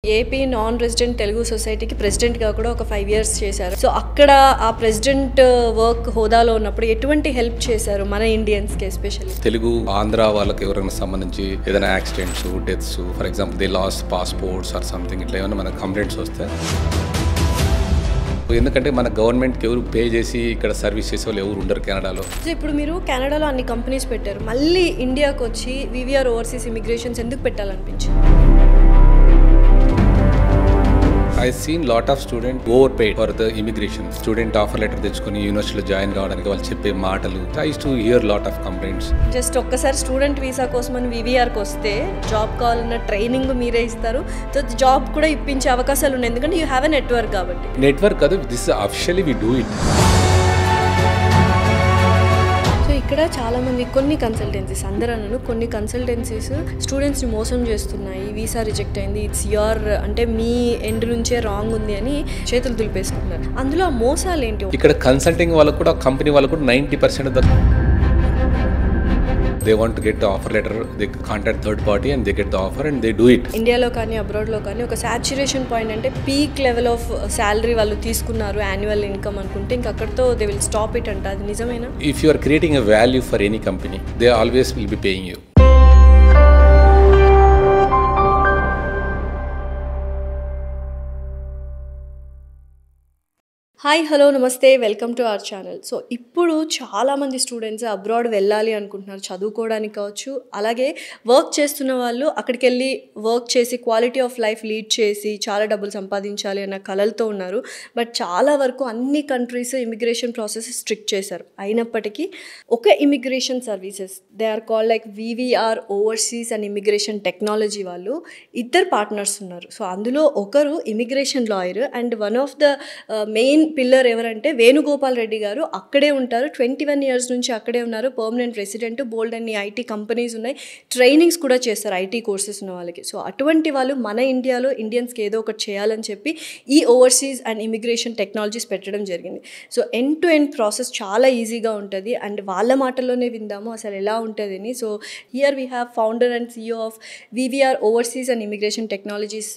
AP non resident Telugu సొసైటీకి ప్రెసిడెంట్గా కూడా ఒక 5 years చేశారు. సో అక్కడ ఆ ప్రెసిడెంట్ వర్క్ హోదాలో ఉన్నప్పుడు ఎటువంటి హెల్ప్ చేశారు మన ఇండియన్స్కి ఎస్పెషల్లీ? తెలుగు ఆంధ్ర వాళ్ళకి ఎవరైనా సంబంధించి ఏదైనా accidents, deaths, for example they lost passports or something ఇట్లా ఏమైనా మనకు కంప్లైంట్స్ వస్తే, ఎందుకంటే మన గవర్నమెంట్కి ఎవరు పే చేసి ఇక్కడ సర్వీస్ చేసే వాళ్ళు ఎవరు ఉండరు కెనడాలో. సో ఇప్పుడు మీరు కెనడాలో అన్ని కంపెనీస్ పెట్టారు, మళ్ళీ ఇండియాకి వచ్చి వివిఆర్ ఓవర్సీస్ ఇమిగ్రేషన్స్ ఎందుకు పెట్టాలనిపించింది? I seen lot of students overpaid for the immigration. Student offer letter తెచ్చుకొని యూనివర్సిటీలో జాయిన్ కావడానికి వాళ్ళు చెప్పే మాటలు. I used to hear lot of complaints. Just ఒక్కసారి స్టూడెంట్ వీసా కోసం అని వివిఆర్కి వస్తే జాబ్ కావాలన్న ట్రైనింగ్ మీరే ఇస్తారు, సో జాబ్ కూడా ఇప్పించే అవకాశాలు ఉన్నాయి, ఎందుకంటే యూ హ్యావ్ ఎ నెట్వర్క్ కాబట్టి. నెట్వర్క్ కాదు, this officially we do it. ఇక్కడ చాలామంది కొన్ని కన్సల్టెన్సీస్, అందరూ కొన్ని కన్సల్టెన్సీస్ స్టూడెంట్స్ని మోసం చేస్తున్నాయి, వీసా రిజెక్ట్ అయింది, ఇట్స్ యువర్ అంటే మీ ఎండ్ నుంచే రాంగ్ ఉంది అని చేతులు దులిపేసుకుంటున్నారు. అందులో ఆ మోసాలు ఏంటి? ఇక్కడ కన్సల్టింగ్ వాళ్ళకు కూడా, కంపెనీ వాళ్ళకు కూడా 90% they want to get the offer letter, they contact third party and they get the offer and they do it. ఇండియాలో కానీ అబ్రాడ్లో కానీ ఒక సాచురేషన్ పాయింట్ అంటే పీక్ లెవెల్ ఆఫ్ శాలరీ వాళ్ళు తీసుకున్నారు, యాన్యువల్ ఇన్కమ్ అనుకుంటే ఇంక అక్కడితో దే విల్ స్టాప్ ఇట్ అంట. అది నిజమేనా? If you are creating a value for any company, they always will be paying you. Hi, hello, నమస్తే, welcome to our channel. So ఇప్పుడు చాలామంది స్టూడెంట్స్ అబ్రాడ్ వెళ్ళాలి అనుకుంటున్నారు, చదువుకోవడానికి కావచ్చు, అలాగే వర్క్ చేస్తున్న వాళ్ళు అక్కడికి వెళ్ళి వర్క్ చేసి క్వాలిటీ ఆఫ్ లైఫ్ లీడ్ చేసి చాలా డబ్బులు సంపాదించాలి అన్న కలలతో ఉన్నారు. బట్ చాలా వరకు అన్ని కంట్రీస్ ఇమిగ్రేషన్ ప్రాసెస్ స్ట్రిక్ట్ చేశారు. అయినప్పటికీ ఒక immigration services, they are called like VVR overseas and immigration technology వాళ్ళు ఇద్దరు పార్ట్నర్స్ ఉన్నారు. సో అందులో ఒకరు immigration lawyer and one of the main pillar ఎవరంటే వేణుగోపాల్ రెడ్డి గారు. అక్కడే ఉంటారు, 21 years నుంచి అక్కడే ఉన్నారు, పర్మనెంట్ రెసిడెంట్. బోల్డ్ అన్ని ఐటీ కంపెనీస్ ఉన్నాయి, ట్రైనింగ్స్ కూడా చేస్తారు ఐటీ కోర్సెస్ ఉన్న వాళ్ళకి. సో అటువంటి వాళ్ళు మన ఇండియాలో ఇండియన్స్కి ఏదో ఒకటి చేయాలని చెప్పి ఈ ఓవర్సీస్ అండ్ ఇమిగ్రేషన్ టెక్నాలజీస్ పెట్టడం జరిగింది. So end to end process చాలా ఈజీగా ఉంటుంది అండ్ వాళ్ళ మాటల్లోనే విందాము అసలు ఎలా ఉంటుంది అని. So here we have founder and CEO of VVR overseas and immigration technologies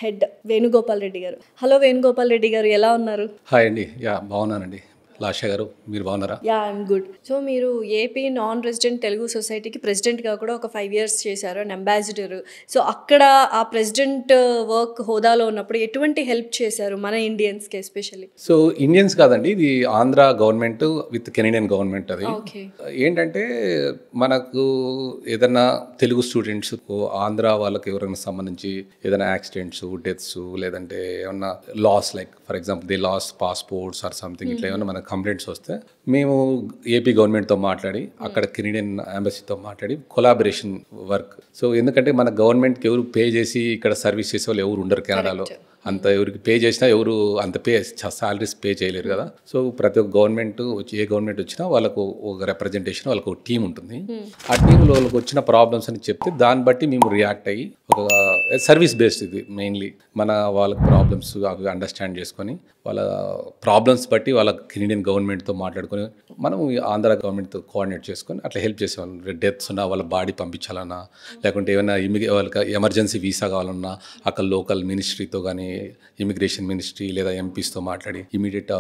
head Venugopal Reddy గారు. హలో వేణుగోపాల్ రెడ్డి గారు, ఎలా ఉన్నారు? హాయ్ అండి, యా బాగున్నానండి. లాషా గారు, మీరు బాగున్నారా? Yeah, I'm good. సో మీరు ఏపీ నాన్ రెసిడెంట్ తెలుగు సొసైటీకి ప్రెసిడెంట్గా కూడా ఒక 5 years చేశారు అండ్ అంబాసిడర్. సో అక్కడ ఆ ప్రెసిడెంట్ వర్క్ హోదాలో ఉన్నప్పుడు ఎటువంటి హెల్ప్ చేశారు మన ఇండియన్స్కి ఎస్పెషల్లీ? సో ఇండియన్స్ కాదండి, ఇది Andhra government with Canadian government. అది ఏంటంటే మనకు ఏదైనా తెలుగు స్టూడెంట్స్, ఆంధ్ర వాళ్ళకి ఎవరైనా సంబంధించి ఏదైనా యాక్సిడెంట్స్, డెత్స్, లేదంటే ఏమన్నా loss, like for example they lost passports or something ఇట్లా ఏమన్నా మనకు కంప్లైంట్స్ వస్తే, మేము ఏపీ గవర్నమెంట్తో మాట్లాడి అక్కడ కెనడియన్ ఎంబసీతో మాట్లాడి కొలాబరేషన్ వర్క్. సో ఎందుకంటే మన గవర్నమెంట్కి ఎవరు పే చేసి ఇక్కడ సర్వీస్ చేసే వాళ్ళు ఎవరు ఉండరు కెనడాలో. అంత ఎవరికి పే చేసినా ఎవరు అంత సాలరీస్ పే చేయలేరు కదా. సో ప్రతి ఒక్క గవర్నమెంట్ వచ్చి, ఏ గవర్నమెంట్ వచ్చినా వాళ్ళకు ఒక రిప్రజెంటేషన్, వాళ్ళకు ఒక టీం ఉంటుంది. ఆ టీంలో వాళ్ళకి వచ్చిన ప్రాబ్లమ్స్ అని చెప్తే దాన్ని బట్టి మేము రియాక్ట్ అయ్యి, ఒక సర్వీస్ బేస్డ్ ఇది మెయిన్లీ, మన వాళ్ళకి ప్రాబ్లమ్స్ అవి అండర్స్టాండ్ చేసుకొని వాళ్ళ ప్రాబ్లమ్స్ బట్టి వాళ్ళ కెనడియన్ గవర్నమెంట్తో మాట్లాడుకొని మనం ఆంధ్ర గవర్నమెంట్తో కోఆర్డినేట్ చేసుకొని అట్లా హెల్ప్ చేసేవాళ్ళం. డెత్స్ ఉన్నా వాళ్ళ బాడీ పంపించాలన్నా, లేకుంటే ఏమైనా వాళ్ళకి ఎమర్జెన్సీ వీసా కావాలన్నా అక్కడ లోకల్ మినిస్ట్రీతో కానీ, ఇమిగ్రేషన్ మినిస్ట్రీ లేదా ఎంపీస్తో మాట్లాడి ఇమీడియట్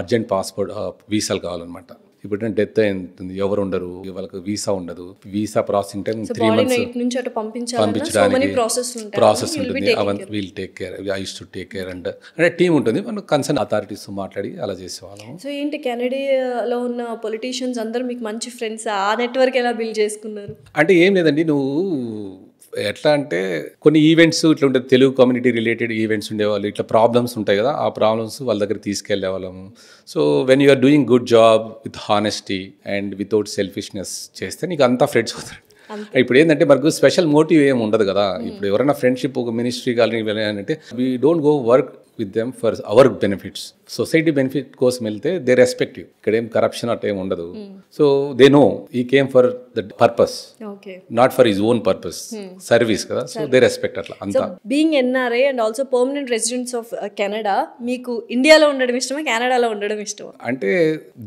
అర్జెంట్ పాస్పోర్ట్ వీసాలు కావాలన్నమాట. ఇప్పుడు డెత్ అవుతుంది, ఎవరు ఉండరు, వాళ్ళకి వీసా ఉండదు, వీసా ప్రాసెసింగ్ టైం 3 months పంపించడానికి ప్రాసెస్ ఉంటుంది. అవన్నీ we'll take care, I used to take care అంటే టీం ఉంటుంది, మనం కన్సర్న్ అథారిటీస్తో మాట్లాడి అలా చేసేవాళ్ళం. సో ఏంటి, కెనడాలో ఉన్న పొలిటీషియన్స్ అందరూ మీకు మంచి ఫ్రెండ్స్, ఆ నెట్వర్క్ ఎలా బిల్డ్ చేసుకున్నారు? అంటే ఏం లేదండి, నువ్వు ఎట్లా అంటే కొన్ని ఈవెంట్స్ ఇట్లా ఉంటుంది, తెలుగు కమ్యూనిటీ రిలేటెడ్ ఈవెంట్స్ ఉండేవాళ్ళు, ఇట్లా ప్రాబ్లమ్స్ ఉంటాయి కదా, ఆ ప్రాబ్లమ్స్ వాళ్ళ దగ్గర తీసుకెళ్లే వాళ్ళము. So when you are doing good job with honesty and without selfishness చేస్తే నీకు అంతా ఫ్రెండ్స్ అవుతారు. ఇప్పుడు ఏంటంటే మనకు స్పెషల్ మోటివ్ ఏమి ఉండదు కదా. ఇప్పుడు ఎవరైనా ఫ్రెండ్షిప్, ఒక మినిస్ట్రీ కానీ అంటే we don't go work with them for hour benefits. Society benefit కోసం వెళ్తే దే రెస్పెక్ట్ యూ. ఇక్కడ ఏం కరప్షన్ అట్లా ఏం ఉండదు. సో దే నో ఈ came for the purpose, not for his own purpose, service కదా. సో దే రెస్పెక్ట్ అట్లా అంతా. Being NRI and also permanent residents of Canada, మీకు ఇండియాలో ఉండడం ఇష్టమా, కెనడాలో ఉండడం ఇష్టమా? అంటే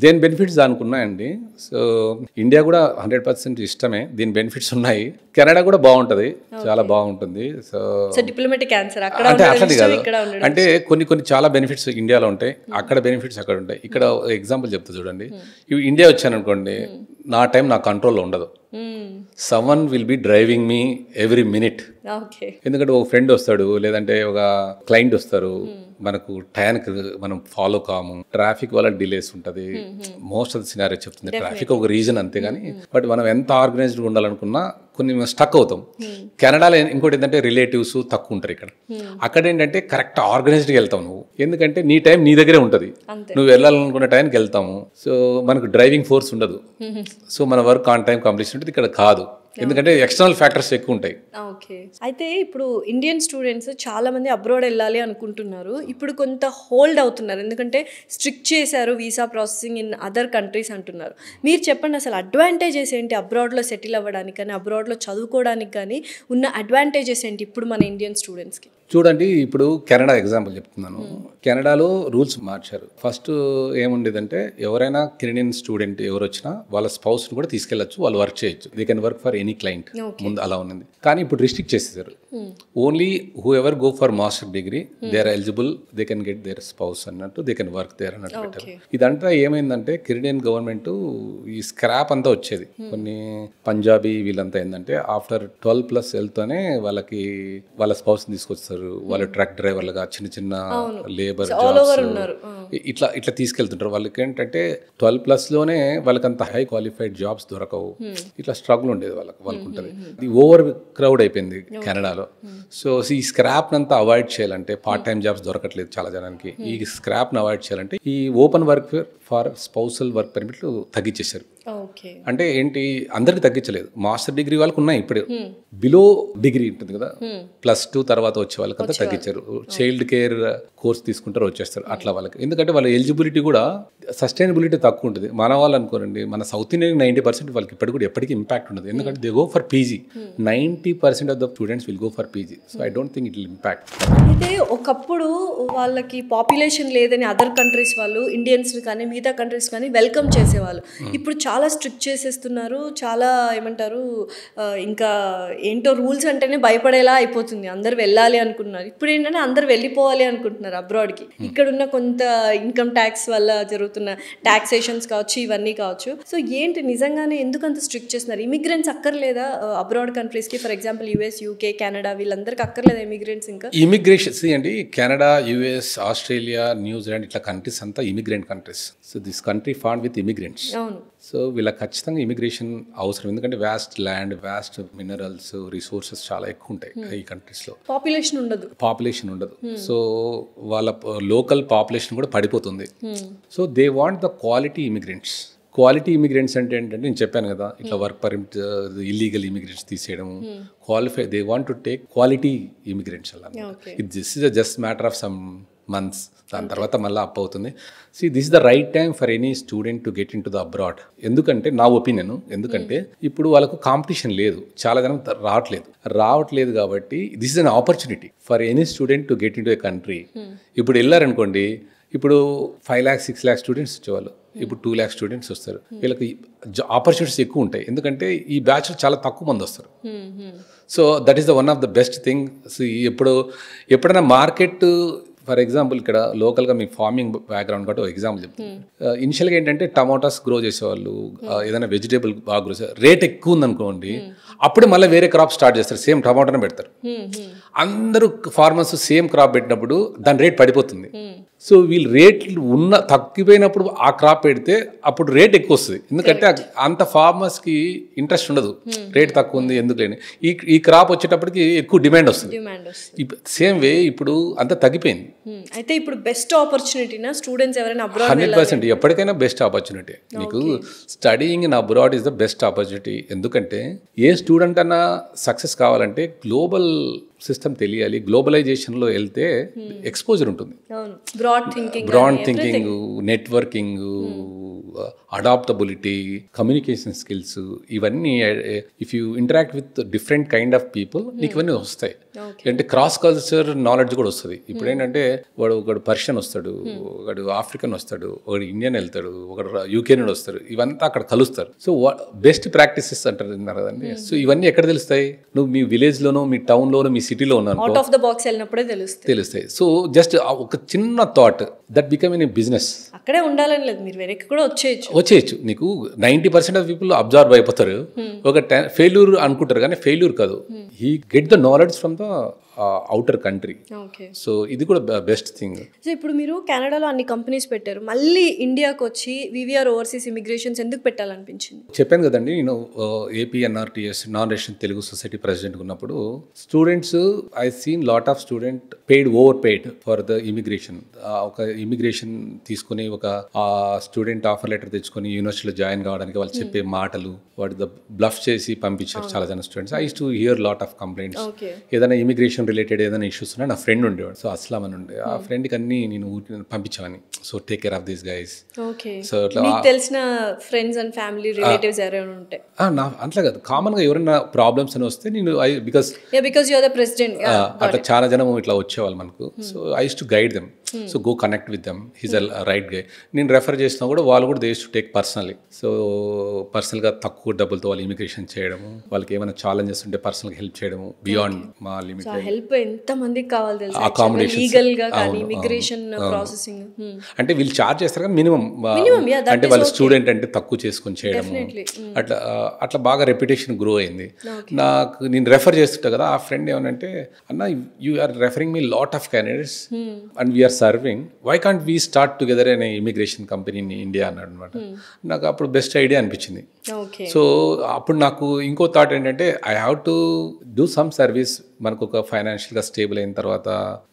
దేని బెనిఫిట్స్ దానికి ఉన్నాయండి. సో ఇండియా కూడా 100% ఇష్టమే, దీని బెనిఫిట్స్ ఉన్నాయి. కెనడా కూడా బాగుంటుంది, చాలా బాగుంటుంది. సో డిప్లొమాటిక్ ఆన్సర్ అక్కడ అంటే అట్లది కాదు, అంటే కొన్ని చాలా బెనిఫిట్స్ ఇండియాలో ఉంటాయి, అక్కడ బెనిఫిట్స్ అక్కడ ఉంటాయి. ఇక్కడ ఎగ్జాంపుల్ చెప్తా చూడండి. ఇండియా వచ్చాను అనుకోండి, నా టైం నా కంట్రోల్లో ఉండదు. Someone will be driving me every minute. ఎందుకంటే ఒక ఫ్రెండ్ వస్తాడు, లేదంటే ఒక క్లయింట్ వస్తారు, మనకు టైంకి మనం ఫాలో కాము, ట్రాఫిక్ వల్ల డిలేస్ ఉంటుంది. మోస్ట్ ఆఫ్ ద సినారియో చెప్తుంది, ట్రాఫిక్ ఒక రీజన్ అంతేగాని, బట్ మనం ఎంత ఆర్గనైజ్డ్గా ఉండాలనుకున్నా కొన్ని స్టక్ అవుతాం. కెనడాలో ఇంకోటి ఏంటంటే రిలేటివ్స్ తక్కువ ఉంటారు ఇక్కడ. అక్కడ ఏంటంటే కరెక్ట్ ఆర్గనైజ్డ్గా వెళ్తావు నువ్వు, ఎందుకంటే నీ టైం నీ దగ్గరే ఉంటుంది, నువ్వు వెళ్ళాలనుకున్న టైంకి వెళ్తాము. సో మనకు డ్రైవింగ్ ఫోర్స్ ఉండదు, సో మన వర్క్ ఆన్ టైం కంప్లీషన్ ఉంటుంది. ఇక్కడ కాదు, ఎందుకంటే ఎక్స్టర్నల్ ఫ్యాక్టర్స్ ఎక్కువ ఉంటాయి. ఓకే, అయితే ఇప్పుడు ఇండియన్ స్టూడెంట్స్ చాలా మంది అబ్రాడ్ వెళ్ళాలి అనుకుంటున్నారు, ఇప్పుడు కొంత హోల్డ్ అవుతున్నారు, ఎందుకంటే స్ట్రిక్ట్ చేశారు visa processing in other countries అంటున్నారు. మీరు చెప్పండి, అసలు అడ్వాంటేజెస్ ఏంటి అబ్రాడ్లో సెటిల్ అవ్వడానికి కానీ, అబ్రాడ్లో చదువుకోవడానికి కానీ ఉన్న అడ్వాంటేజెస్ ఏంటి ఇప్పుడు మన ఇండియన్ స్టూడెంట్స్కి? చూడండి, ఇప్పుడు కెనడా ఎగ్జాంపుల్ చెప్తున్నాను. కెనడాలో రూల్స్ మార్చారు. ఫస్ట్ ఏముండేదంటే ఎవరైనా కెనడియన్ స్టూడెంట్ ఎవరు వచ్చినా వాళ్ళ స్పౌస్ని కూడా తీసుకెళ్ళచ్చు, వాళ్ళు వర్క్ చేయొచ్చు, they can work for any client. ముందు అలా ఉన్నది, కానీ ఇప్పుడు రిస్ట్రిక్ట్ చేసేసారు. Only whoever go for master degree they are eligible, they can get their spouse అన్నట్టు, దే కెన్ వర్క్ దేర్ అన్నట్టు పెట్టారు. ఇదంతా ఏమైందంటే కెనడియన్ గవర్నమెంట్ ఈ స్క్రాప్ అంతా వచ్చేది, కొన్ని పంజాబీ వీళ్ళంతా ఏంటంటే ఆఫ్టర్ 12+ వెళ్తూనే వాళ్ళకి వాళ్ళ స్పౌస్ తీసుకొస్తారు, వాళ్ళు ట్రక్ డ్రైవర్లుగా చిన్న చిన్న లేబర్ జాబ్స్ ఇట్లా తీసుకెళ్తుంటారు. వాళ్ళకి ఏంటంటే 12+ లోనే వాళ్ళకంత హై క్వాలిఫైడ్ జాబ్స్ దొరకవు, ఇట్లా స్ట్రగుల్ ఉండేది వాళ్ళకు ఉంటుంది. ఇది ఓవర్ క్రౌడ్ అయిపోయింది కెనడాలో. సో ఈ స్క్రాప్ అంతా అవాయిడ్ చేయాలంటే, పార్ట్ టైం జాబ్స్ దొరకట్లేదు చాలా జనానికి, ఈ స్క్రాప్ ని అవాయిడ్ చేయాలంటే ఈ open work for spousal work పర్మిట్లు తగ్గించేశారు. అంటే ఏంటి, అందరికి తగ్గించలేదు, మాస్టర్ డిగ్రీ వాళ్ళకు ఉన్నాయి, ఇప్పుడు బిలో డిగ్రీ ఉంటుంది కదా, +2 తర్వాత వచ్చే వాళ్ళకంతా తగ్గించారు. చైల్డ్ కేర్ కోర్స్ తీసుకుంటారు, వచ్చేస్తారు అట్లా వాళ్ళకి. ఎందుకంటే వాళ్ళ ఎలిజిబిలిటీ కూడా సస్టైనబిలిటీ తక్కువ ఉంటుంది. మన వాళ్ళు అనుకోరండి, మన సౌత్ ఇండియన్ 90% వాళ్ళకి ఇప్పటికి కూడా ఎప్పటికీ ఇంపాక్ట్ ఉండదు, ఎందుకంటే they go for PG. 90% of the students will go for PG. So I don't think it will impact. అయితే ఒకప్పుడు వాళ్ళకి పాపులేషన్ లేదని అదర్ కంట్రీస్ వాళ్ళు ఇండియన్స్ కానీ మిగతా కంట్రీస్ కానీ వెల్కమ్ చేసేవాళ్ళు. ఇప్పుడు చాలా స్ట్రిక్ట్ చేసేస్తున్నారు, చాలా ఏమంటారు, ఇంకా ఏంటో రూల్స్ అంటేనే భయపడేలా అయిపోతుంది. అందరు వెళ్ళాలి అనుకుంటున్నారు, ఇప్పుడు ఏంటంటే అందరు వెళ్ళిపోవాలి అనుకుంటున్నారు అబ్రాడ్కి. ఇక్కడున్న కొంత ఇన్కమ్ ట్యాక్స్ వల్ల జరుగుతున్న ట్యాక్సేషన్స్ కావచ్చు, ఇవన్నీ కావచ్చు. సో ఏంటి నిజంగానే ఎందుకు అంత స్ట్రిక్ట్ చేస్తున్నారు? ఇమిగ్రెంట్స్ అక్కర్లేదా అబ్రాడ్ కంట్రీస్కి? For example US, UK, Canada వీళ్ళందరికీ అక్కర్లేదా ఇమిగ్రెంట్స్? ఇంకా ఇమిగ్రేషన్ అండి, కెనడా, US, ఆస్ట్రేలియా, న్యూజిలాండ్ ఇట్లా కంట్రీస్ అంతా immigrant countries. So this country found with immigrants. So వీళ్ళకి ఖచ్చితంగా ఇమిగ్రేషన్ అవసరం, ఎందుకంటే vast land, vast minerals, resources చాలా ఎక్కువ ఉంటాయి ఈ కంట్రీస్లో. పాపులేషన్ ఉండదు. సో వాళ్ళ లోకల్ పాపులేషన్ కూడా పడిపోతుంది. So they want the quality immigrants. Quality immigrants అంటే ఏంటంటే నేను చెప్పాను కదా, ఇట్లా వర్క్ పర్మిట్ ఇల్లీగల్ ఇమిగ్రెంట్స్ తీసేయడం, qualify they want to take quality immigrants. అలా this is just matter of some months, దాని తర్వాత మళ్ళీ అప్ అవుతుంది. See this is the right time for any student to get in to the abroad. ఎందుకంటే నా opinion, ఎందుకంటే ఇప్పుడు వాళ్ళకు కాంపిటీషన్ లేదు, చాలా జనం రావట్లేదు కాబట్టి this is an opportunity for any student to get in to a country. ఇప్పుడు వెళ్ళారనుకోండి, ఇప్పుడు 5 lakhs 6 lakhs స్టూడెంట్స్ వచ్చేవాళ్ళు, ఇప్పుడు 2 lakhs స్టూడెంట్స్ వస్తారు. వీళ్ళకి ఆపర్చునిటీస్ ఎక్కువ ఉంటాయి, ఎందుకంటే ఈ బ్యాచ్ చాలా తక్కువ మంది వస్తారు. So that is the one of the best thing. ఎప్పుడైనా మార్కెట్, ఫర్ ఎగ్జాంపుల్ ఇక్కడ లోకల్గా మీ ఫార్మింగ్ బ్యాక్గ్రౌండ్ కాబట్టి ఎగ్జాంపుల్ చెప్తాను. ఇనిషియల్గా ఏంటంటే టమాటాస్ గ్రో చేసేవాళ్ళు, ఏదైనా వెజిటేబుల్ బాగా గ్రో చేస్తారు, రేట్ ఎక్కువ ఉందనుకోండి, అప్పుడే మళ్ళీ వేరే క్రాప్ స్టార్ట్ చేస్తారు, సేమ్ టమాటానే పెడతారు. అందరూ ఫార్మర్స్ సేమ్ క్రాప్ పెట్టినప్పుడు దాని రేట్ పడిపోతుంది. సో వీళ్ళు రేట్లు తగ్గిపోయినప్పుడు ఆ క్రాప్ పెడితే అప్పుడు రేట్ ఎక్కువ వస్తుంది, ఎందుకంటే అంత ఫార్మర్స్కి ఇంట్రెస్ట్ ఉండదు, రేట్ తక్కువ ఉంది ఎందుకు లేని. ఈ క్రాప్ వచ్చేటప్పటికి ఎక్కువ డిమాండ్ వస్తుంది. సేమ్ వే ఇప్పుడు అంతా తగ్గిపోయింది. అయితే ఇప్పుడు బెస్ట్ ఆపర్చునిటీనా స్టూడెంట్స్ ఎవరైనా అబ్రాడ్? 100% ఎప్పటికైనా బెస్ట్ ఆపర్చునిటీ. మీకు studying in abroad is the best opportunity. ఎందుకంటే ఏ స్టూడెంట్ అన్నా సక్సెస్ కావాలంటే గ్లోబల్ సిస్టమ్ తెలియాలి. గ్లోబలైజేషన్లో వెళ్తే ఎక్స్పోజర్ ఉంటుంది. Broad thinking, networking, adaptability, communication skills, ఇవన్నీ if you interact with different kind of people నీకు ఇవన్నీ వస్తాయి. అంటే క్రాస్ కల్చర్ నాలెడ్జ్ కూడా వస్తుంది. ఇప్పుడు ఏంటంటే ఒకడు పర్షియన్ వస్తాడు, ఒకడు ఆఫ్రికన్ వస్తాడు, ఒకడు ఇండియన్ వెళ్తాడు, ఒకడు యూకే నుండి వస్తాడు, ఇవంతా అక్కడ కలుస్తారు. సో బెస్ట్ ప్రాక్టీసెస్ అంటారు కదండి. సో ఇవన్నీ ఎక్కడ తెలుస్తాయి? నువ్వు మీ విలేజ్ లోనో, మీ టౌన్ లోనో, మీ సిటీలో ఉన్నాను అవుట్ ఆఫ్ ద బాక్స్ వెళ్ళినప్పుడే తెలుస్తాయి. సో జస్ట్ ఒక చిన్న thought that become in business. అక్కడే ఉండాలని లేదు, మీరు వెనక్కి కూడా వచ్చేయచ్చు. నీకు 90% ఆఫ్ పీపుల్ అబ్జర్వ్ అయిపోతారు. ఒక ఫెయిల్యూర్ అనుకుంటారు కానీ ఫెయిల్యూర్ కాదు. He get the knowledge from the outer country. So ఇది కూడా బెస్ట్ థింగ్. సో ఇప్పుడు మీరు కెనడాలో అన్ని కంపెనీస్ పెట్టారు, మళ్ళీ ఇండియాకి వచ్చి వివిఆర్ ఓవర్సీస్ ఇమిగ్రేషన్స్ ఎందుకు పెట్టాలనిపించింది? చెప్పాను కదండి, నేను APNRTS non resident Telugu society president ఉన్నప్పుడు students I seen lot of student over paid for the immigration. ఒక ఇమిగ్రేషన్ తీసుకుని ఒక స్టూడెంట్ ఆఫర్ లెటర్ తెచ్చుకొని యూనివర్సిటీలో జాయిన్ కావడానికి వాళ్ళు చెప్పే మాటలు వాటి బ్లఫ్ చేసి పంపించారు చాలా జన students. I used to hear lot of complaints. ఏదైనా ఇమిగ్రేషన్ రిలేటెడ్ ఏదైనా ఇష్యూస్ ఉన్నా నా ఫ్రెండ్ ఉండేవాడు, సో అస్లాం అని ఉండే. ఆ ఫ్రెండ్కి అన్ని నేను పంపించామని, so take care of these guys. So తెలిసిన ఫ్రెండ్స్ అండ్ ఫ్యామిలీ రిలేటివ్స్ ఎవరైనా ఉంటే అట్లా కాదు, కామన్ గా ఎవరైనా ప్రాబ్లమ్స్ అని వస్తే నేను because you are the president అట్లా చాలా జనం ఇట్లా వచ్చేవాళ్ళు మనకు. So I used to guide them, so go connect with them, he's a right guy. నేను రెఫర్ చేసినా కూడా వాళ్ళు కూడా they use to take personally. So పర్సనల్గా తక్కువ డబ్బులతో వాళ్ళు ఇమిగ్రేషన్ చేయడము, వాళ్ళకి ఏమైనా ఛాలెంజెస్ ఉంటే పర్సనల్గా హెల్ప్ చేయడము బియాండ్ మా లిమిట్. హెల్ప్ ఎంత మందికి కావాలి తెలుసు, అకామిడేషన్ లీగల్ గా కానీ ఇమిగ్రేషన్ ప్రాసెసింగ్. అంటే వీళ్ళు చార్జ్ చేస్తారు కానీ మినిమం, అంటే వాళ్ళ స్టూడెంట్ అంటే తక్కువ చేసుకొని చేయడము, అట్లా అట్లా బాగా రెప్యుటేషన్ గ్రో అయింది. నాకు నేను రెఫర్ చేస్తుంటా కదా, ఆ ఫ్రెండ్ ఏమనంటే అన్న you are referring me lot of candidates and we're serving, why can't we start together అనే ఇమిగ్రేషన్ కంపెనీ ఇన్ ఇండియా అన్నాడు అనమాట. నాకు అప్పుడు బెస్ట్ ఐడియా అనిపించింది. సో అప్పుడు నాకు ఇంకో థాట్ ఏంటంటే I have to do some service. మనకు ఒక ఫైనాన్షియల్గా స్టేబుల్ అయిన తర్వాత,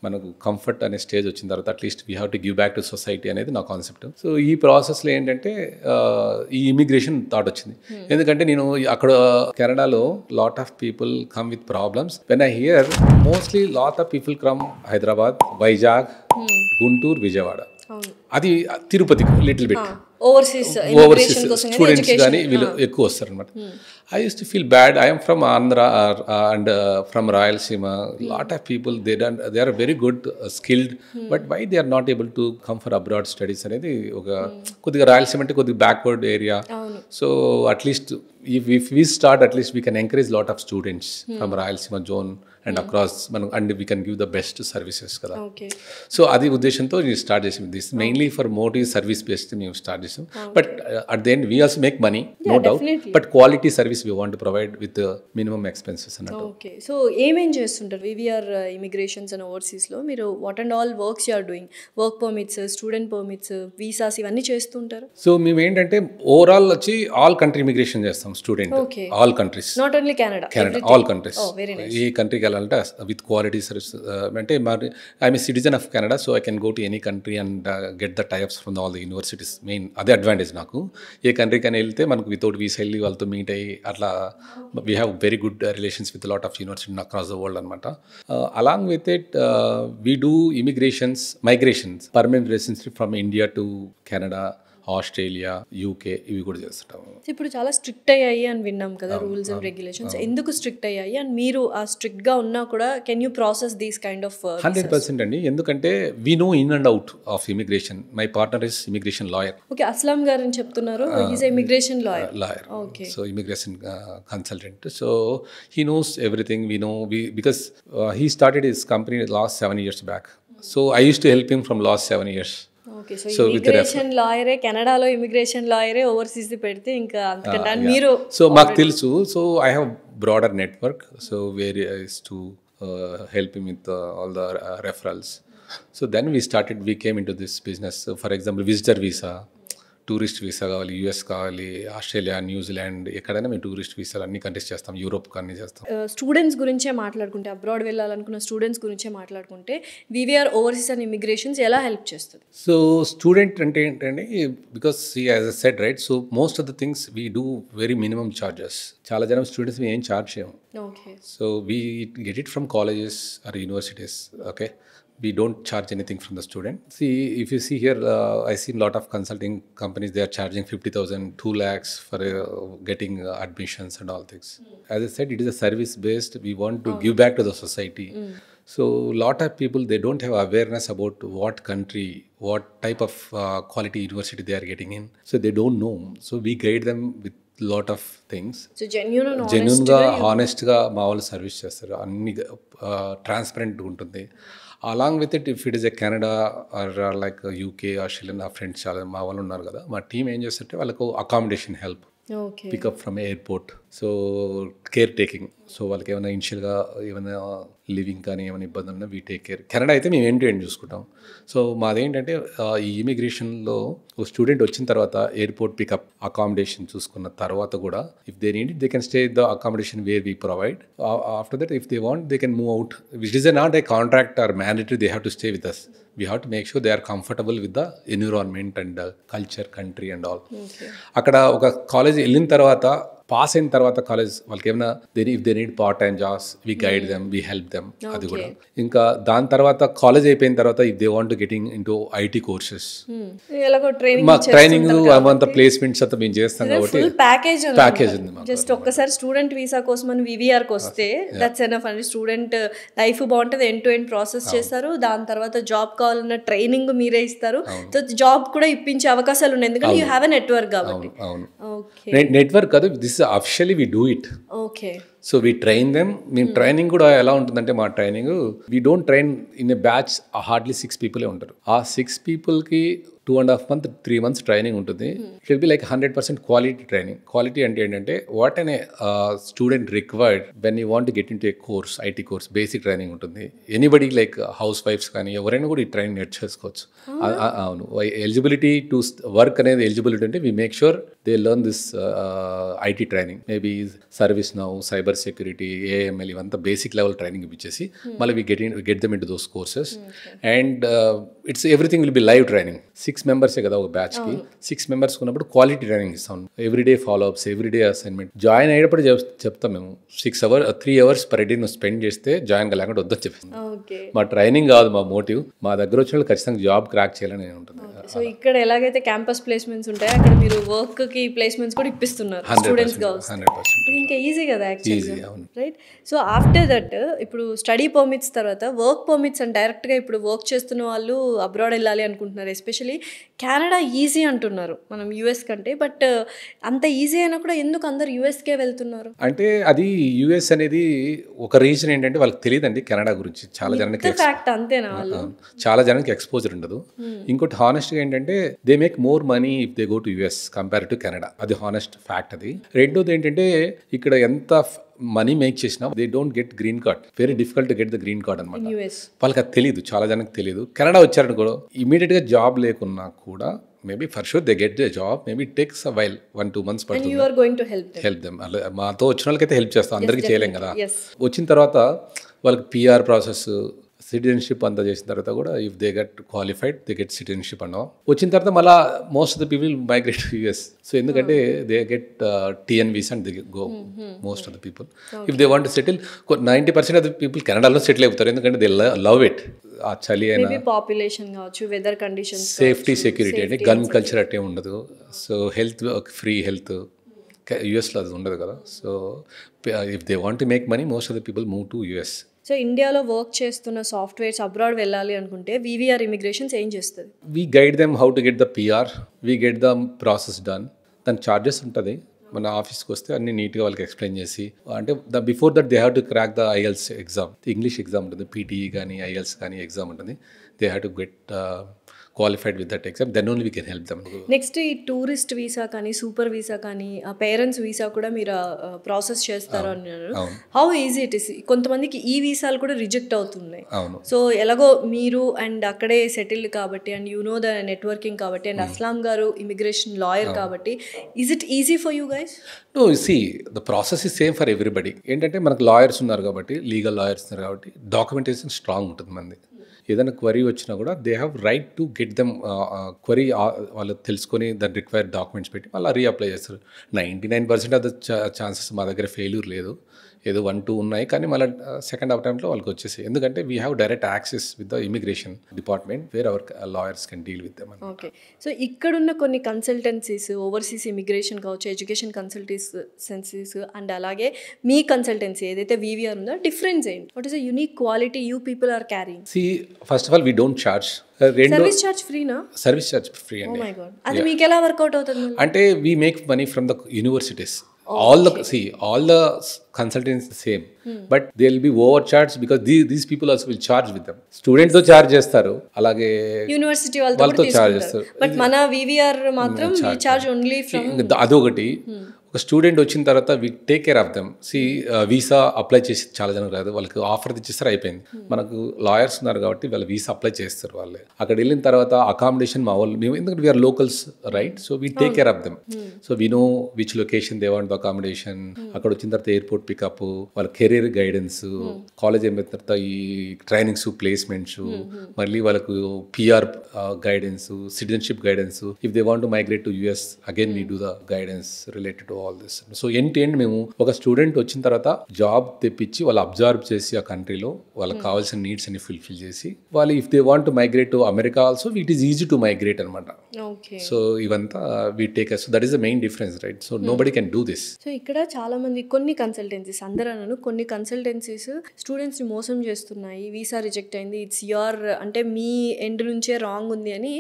మనకు కంఫర్ట్ అనే స్టేజ్ వచ్చిన తర్వాత at least we have to give back to society అనేది నా కాన్సెప్ట్. సో ఈ ప్రాసెస్లో ఏంటంటే ఈ ఇమిగ్రేషన్ థాట్ వచ్చింది. ఎందుకంటే నేను అక్కడ కెనడాలో lot of people come with problems. When I here mostly lot of people from Hyderabad, Vizag, Guntur, Vijayawada, అది తిరుపతికి లిటిల్ బిట్ ఓవర్సీస్ స్టూడెంట్స్ కానీ వీళ్ళు ఎక్కువ వస్తారు అనమాట. I used to feel bad. I'm from Andhra and from Rayalaseema. Lot of people they are very good skilled, but why they are not able to come for abroad studies అనేది ఒక కొద్దిగా రాయలసీమ అంటే కొద్దిగా backward area. So at least if we start, at least we can encourage lot of students from Rayalaseema zone and across and we can give the best services kada. So adi uddeshanto we start chesam. This mainly for motive service based we start chesam, but at the end we also make money, no doubt, but quality service we want to provide with the minimum expenses anattu. Okay, so em chestuntaru VVR immigrations and overseas lo meeru what and all works you are doing? Work permits, student permits, visas ivanni chestuntaru. So మేము ఏంటంటే overall వచ్చి all country immigration చేస్తాం. Student all countries, not only Canada, all countries. ఏ కంట్రీకి వెళ్ళాలంటే with quality service. అంటే I'm a citizen of Canada, so I can go to any country and get the types from all the universities. Main అదే advantage నాకు. ఏ కంట్రీకి అని వెళ్తే మనకు వితౌట్ వీసా వెళ్ళి వాళ్ళతో మీట్ అయ్యి అట్లా we have very good relations with lot of university across the world అనమాట. Along with it we do migrations, permanent residency from India to Canada, Australia, UK, ఇవి కూడా చేస్తుంటాము. ఇప్పుడు చాలా స్ట్రిక్ట్ అయ్యాయి అని విన్నాం కదా రూల్స్ అండ్ రెగ్యులేషన్స్. ఎందుకు స్ట్రిక్ట్ అయ్యాయి అండ్ మీరు ఆ స్ట్రిక్ట్ గా ఉన్నా కూడా can you process these kind of? 100% అండి. ఎందుకంటే we know in and out of immigration. My partner is immigration lawyer. Okay, Aslam గారు అని చెప్తున్నారు. Is immigration lawyer. Okay, so immigration consultant. So he knows everything. We know because he started his company last 7 years back. So I used to help him from last 7 years. Okay, so immigration లాయరే, కెనడాలో immigration లాయరే overseas పెడితే ఇంకా అంతకంటే మీరు. So మాకు తెలుసు. So I have broader network, so where is to help him with all the referrals. So then we came into this business. So for example, visitor visa, tourist visa కావాలి, US కావాలి, Australia, New Zealand, ఎక్కడైనా మేము tourist వీసాలు అన్ని contest చేస్తాం, Europe అన్ని చేస్తాం. Students గురించే మాట్లాడుకుంటే, అబ్రాడ్ వెళ్ళాలనుకున్న స్టూడెంట్స్ గురించే మాట్లాడుకుంటే వివిఆర్ ఓవర్సీస్ అండ్ ఇమిగ్రేషన్స్ ఎలా హెల్ప్ చేస్తుంది? సో స్టూడెంట్ అంటే ఏంటంటే, because as I said right, so most of the things we do very minimum charges. చాలా జనం స్టూడెంట్స్ మేము ఏం చార్జ్ చేయము. Okay. So we get it from colleges or universities. Okay, we don't charge anything from the student. See, if you see here, I see a lot of consulting companies. They are charging 50,000, 2 lakhs for getting admissions and all things. As I said, it is a service based. We want to give back to the society. So lot of people, they don't have awareness about what country, what type of quality university they are getting in. So they don't know. So we guide them with lot of things. So genuine and జెన్యున్గా హానెస్ట్గా మా వాళ్ళు service చేస్తారు, అన్ని ట్రాన్స్పరెంట్గా ఉంటుంది. Along with it, if it is a Canada are like UK Australia, నా friends చాలా మా వాళ్ళు ఉన్నారు కదా, మా టీం ఏం చేస్తుంటే వాళ్ళకు accommodation help, okay. Pickup from airport, so care taking. So వాళ్ళకి ఏమైనా ఇనిషియల్గా ఏమైనా లివింగ్ కానీ ఏమైనా ఇబ్బంది ఉన్నా వీ టేక్ కేర్. కెనడా అయితే మేము ఎండ్ టు ఎండ్ చూసుకుంటాం. సో మాదేంటంటే ఈ ఇమిగ్రేషన్లో ఒక స్టూడెంట్ వచ్చిన తర్వాత ఎయిర్పోర్ట్ పికప్, అకామిడేషన్ చూసుకున్న తర్వాత కూడా if they need they can stay the accommodation where we provide. After that if they want they can move out, which is not a contract or mandatory they have to stay with us. We have to make sure they are comfortable with the environment and culture, country and all. అక్కడ ఒక college వెళ్ళిన తర్వాత, pass అయిన తర్వాత college వాళ్ళకి ఏమైనా if they need part time jobs, we guide them, we help them. అది కూడా ఇంకా దాని తర్వాత కాలేజ్ అయిపోయిన తర్వాత if they want getting into IT courses, మా ట్రైనింగ్ అవంతా ప్లేస్మెంట్స్ అంతా మేము చేస్తాం కాబట్టి ప్యాకేజ్ ఉంది. జస్ట్ ఒక్కసారి స్టూడెంట్ వీసా కోసం అని వివిఆర్కి వస్తే దట్స్ ఎనఫ్ అండి. స్టూడెంట్ లైఫ్ బాగుంటుంది, ఎండ్ టు ఎండ్ ప్రాసెస్ చేస్తారు. దాని తర్వాత జాబ్ కావాలన్న ట్రైనింగ్ మీరే ఇస్తారు. జాబ్ కూడా ఇప్పించే అవకాశాలు ఉన్నాయి, ఎందుకంటే యూ హ్యావ్ ఎ నెట్వర్క్ కాబట్టి. నెట్వర్క్ కాదు, this officially we do it. Okay. So we train them. మేము ట్రైనింగ్ కూడా ఎలా ఉంటుందంటే, మా training we don't train in a batch, hardly 6 పీపులే ఉంటారు. ఆ 6 పీపుల్కి 2.5 months 3 months ట్రైనింగ్ ఉంటుంది. It will be like 100% quality training. Quality అంటే ఏంటంటే what an student required when you want get in to a course, IT course, basic training ఉంటుంది. Anybody like house wives కానీ ఎవరైనా కూడా ఈ ట్రైనింగ్ నేర్చేసుకోవచ్చు. అవును, eligibility to work అనేది eligibility అంటే we make sure they learn this IT training, maybe service now, cyber security, AML, ఇవంతా basic level training ఇచ్చేసి మళ్ళీ we get them in to those courses. And it's everything will be live training. 6 మెంబర్సే కదా ఒక బ్యాచ్కి. 6 members ఉన్నప్పుడు quality training ఇస్తాం. Everyday follow-ups, everyday assignment. Join అయ్యేటప్పుడు చెప్తాం మేము 3 hours per day నువ్వు స్పెండ్ చేస్తే జాయిన్ లేకుండా వద్దని చెప్పేస్తాం. మా ట్రైనింగ్ కాదు మా మోటివ్, మా దగ్గర వచ్చిన వాళ్ళు ఖచ్చితంగా జాబ్ క్రాక్ చేయాలని ఉంటుంది. సో ఇక్కడ ఎలాగైతే క్యాంపస్ ప్లేస్మెంట్స్ ఉంటాయో అక్కడ మీరు వర్క్ కి ప్లేస్మెంట్స్ కూడా ఇప్పిస్తున్నారు స్టూడెంట్స్ గా. 100% ఇంకా ఈజీ కదా actually, right? So after that ఇప్పుడు స్టడీ పర్మిట్స్ తర్వాత వర్క్ పర్మిట్స్ అని డైరెక్ట్గా ఇప్పుడు వర్క్ చేస్తున్న వాళ్ళు అబ్రాడ్ వెళ్ళాలి అనుకుంటున్నారు. ఎస్పెషలీ కెనడా ఈజీ అంటున్నారు మనం యూఎస్ కంటే. బట్ అంత ఈజీ అయినా కూడా ఎందుకు అందరు యూఎస్కే వెళ్తున్నారు? అంటే అది యూఎస్ అనేది ఒక రీజన్ ఏంటంటే వాళ్ళకి తెలియదండి కెనడా గురించి. చాలా జనానికి ఫ్యాక్ట్ అంతేనా? వాళ్ళు చాలా జనానికి ఎక్స్పోజర్ ఉండదు. ఇంకోటి హానెస్ట్గా ఏంటంటే they make more money if they go to US compare to Canada. అది హానెస్ట్ ఫ్యాక్ట్. అది రెండోది ఏంటంటే ఇక్కడ ఎంత మనీ మేక్ చేసినా they don't get green card. Very difficult to get the green card అనమాట. వాళ్ళకి అది తెలియదు, చాలా జనానికి తెలియదు. కెనడా వచ్చారని కూడా ఇమీడియట్గా జాబ్ లేకున్నా కూడా maybe for sure they get the job. Maybe takes a while 1-2 months పడుతుంది. Help them. మాతో వచ్చిన వాళ్ళకైతే హెల్ప్ చేస్తాం, అందరికీ చేయలేం కదా. వచ్చిన తర్వాత వాళ్ళకి పిఆర్ ప్రాసెస్, సిటిజన్షిప్ అంతా చేసిన తర్వాత కూడా if they get qualified they get citizenship అన్నాం. వచ్చిన తర్వాత మళ్ళీ most of the people migrate to US. So ఎందుకంటే they get TN visa and they go most of the people. If they want to settle 90% of the people కెనడాలో settle అవుతారు, ఎందుకంటే they love it. ఆ చలి అయినా, population కావచ్చు, weather conditions, safety, security అంటే gun culture అట్టే ఉండదు. సో హెల్త్, ఫ్రీ హెల్త్ యూఎస్లో అది ఉండదు కదా. So if they want to make money most of the people move to US. So ఇండియాలో వర్క్ చేస్తున్న సాఫ్ట్వేర్స్ అబ్రాడ్ వెళ్ళాలి అనుకుంటే వివిఆర్ ఇమిగ్రేషన్స్ ఏం చేస్తుంది? We guide them how to get the PR, we get the process done. దాని charges ఉంటుంది. మన ఆఫీస్కి వస్తే అన్ని నీట్గా వాళ్ళకి ఎక్స్ప్లెయిన్ చేసి, అంటే before that they have to crack the IELTS exam. English exam ఉంటుంది, PTE కానీ IELTS కానీ ఎగ్జామ్ ఉంటుంది. They have to get qualified with that exam, then only we can help them. Next ఈ టూరిస్ట్ వీసా కానీ, super visa కానీ, parents visa కూడా మీరు process చేస్తారు అన్నారు. How easy it is? కొంతమందికి ఈ వీసాలు కూడా రిజెక్ట్ అవుతున్నాయి. సో ఎలాగో మీరు అండ్ అక్కడే సెటిల్డ్ కాబట్టి and you know the networking కాబట్టి అండ్ అస్లాం గారు ఇమిగ్రేషన్ లాయర్ కాబట్టి, is it easy for you guys? No, see the process is same for everybody. ఏంటంటే మనకు లాయర్స్ ఉన్నారు కాబట్టి, లీగల్ లాయర్స్ ఉన్నారు కాబట్టి డాక్యుమెంటేషన్ స్ట్రాంగ్ ఉంటుంది మంది. ఏదైనా క్వరీ వచ్చినా కూడా they have right to get them query. వాళ్ళు తెలుసుకొని దాని రిక్వైర్డ్ డాక్యుమెంట్స్ పెట్టి మళ్ళీ రీఅప్లై చేస్తారు. 99% ఆఫ్ ద ఛాన్సెస్ మా దగ్గర ఫెయిల్యూర్ లేదు. ఏదో 1-2 ఉన్నాయి, కానీ మళ్ళీ సెకండ్ అటెంప్ట్లో వాళ్ళకి వచ్చేసాయి. ఎందుకంటే we have direct access with the immigration department where our lawyers can deal with them. Okay. So ఇక్కడున్న కొన్ని కన్సల్టెన్సీస్, ఓవర్సీస్ ఇమిగ్రేషన్ కావచ్చు, ఎడ్యుకేషన్ కన్సల్టెన్సీస్ అండ్ అలాగే మీ కన్సల్టెన్సీ ఏదైతే వీవీఆర్ ఉందో డిఫరెన్స్ ఏంటి? What is the unique quality you people are carrying? See first of all we don't charge. Service charge ఫ్రీనా? Service charge free ఓ అండి. మై గాడ్, అది మీకు ఎలా వర్కౌట్ అవుతుంది? అంటే we make money from the universities. All the consultants same, but they'll be overcharged because these people also will charge with them. Students తో charge చేస్తారు, అలాగే యూనివర్సిటీ వాళ్ళతో చార్జ్ చేస్తారు. బట్ మన వీవీఆర్ మాత్రం వి చార్జ్ ఓన్లీ ఫ్రమ్. అదొకటి. ఒక స్టూడెంట్ వచ్చిన తర్వాత we take care of them. Visa apply చేసి చాలా జనం రాదు, వాళ్ళకి ఆఫర్ తెచ్చిస్తారు, అయిపోయింది. మనకు లాయర్స్ ఉన్నారు కాబట్టి వాళ్ళు వీసా అప్లై చేస్తారు. వాళ్ళే అక్కడ వెళ్ళిన తర్వాత అకామిడేషన్ మా వాళ్ళు, మేము ఎందుకంటే we are locals right, so we take care of them. So we know which location they want the accommodation. అక్కడ వచ్చిన తర్వాత ఎయిర్పోర్ట్ పికప్, వాళ్ళ కెరీర్ గైడెన్స్, కాలేజ్ అయిన తర్వాత ఈ ట్రైనింగ్స్, ప్లేస్మెంట్స్, మళ్ళీ వాళ్ళకు PR guidance, citizenship guidance. If they want to migrate to US again we do the guidance related to all this. So end to end మేము ఒక student వచ్చిన తర్వాత జాబ్ తెప్పించి వాళ్ళు అబ్జర్వ్ చేసి ఆ కంట్రీలో వాళ్ళకి కావాల్సిన నీడ్స్ అన్ని ఫుల్ఫిల్ చేసి వాళ్ళు if they want to migrate to America also it is easy to migrate అనమాట. సో ఇవంతా we take. So that is the main difference right. So nobody can do this. So ఇక్కడ చాలా మంది కొన్ని consultancies, అందరూ కొన్ని consultancies స్టూడెంట్స్ని మోసం చేస్తున్నాయి, వీసా రిజెక్ట్ అయింది, ఇట్స్ యువర్ అంటే మీ ఎండ్ నుంచే రాంగ్ ఉంది అని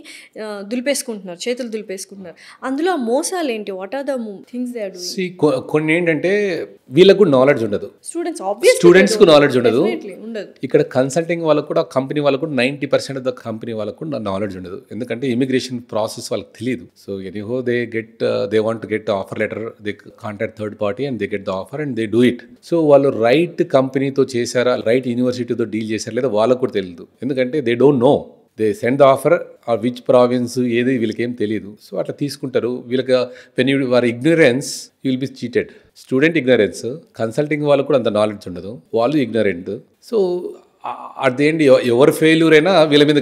దులిపేసుకుంటున్నారు, చేతులు దులిపేసుకుంటున్నారు. అందులో ఆ మోసాలు ఏంటి? What are the things they are doing? కొన్ని ఏంటంటే వీళ్ళకు నాలెడ్జ్ ఉండదు, స్టూడెంట్స్ కు నాలెడ్జ్ ఉండదు. ఇక్కడ కన్సల్టింగ్ వాళ్ళకు కూడా, కంపెనీ వాళ్ళకు కూడా 90% ఆఫ్ ద కంపెనీ వాళ్ళకు కూడా నాలెడ్జ్ ఉండదు. ఎందుకంటే ఇమిగ్రేషన్ ప్రాసెస్ వాళ్ళకి తెలియదు. So anyhow they want to get offer letter, they contact third party and they get the offer and they do it. So వాళ్ళు రైట్ కంపెనీతో చేశారా, రైట్ యూనివర్సిటీతో డీల్ చేశారా లేదా వాళ్ళకు కూడా తెలియదు. ఎందుకంటే they don't know, they send the offer or which province ఏది వీళ్ళకేం తెలియదు. సో అట్లా తీసుకుంటారు. వీళ్ళకి when you are ignorance you will be cheated. Student ignorance, consulting వాళ్ళకు కూడా అంత నాలెడ్జ్ ఉండదు, వాళ్ళు ignorant. So at the end ఎవరు ఫెయిల్యూర్ అయినా వీళ్ళ మీద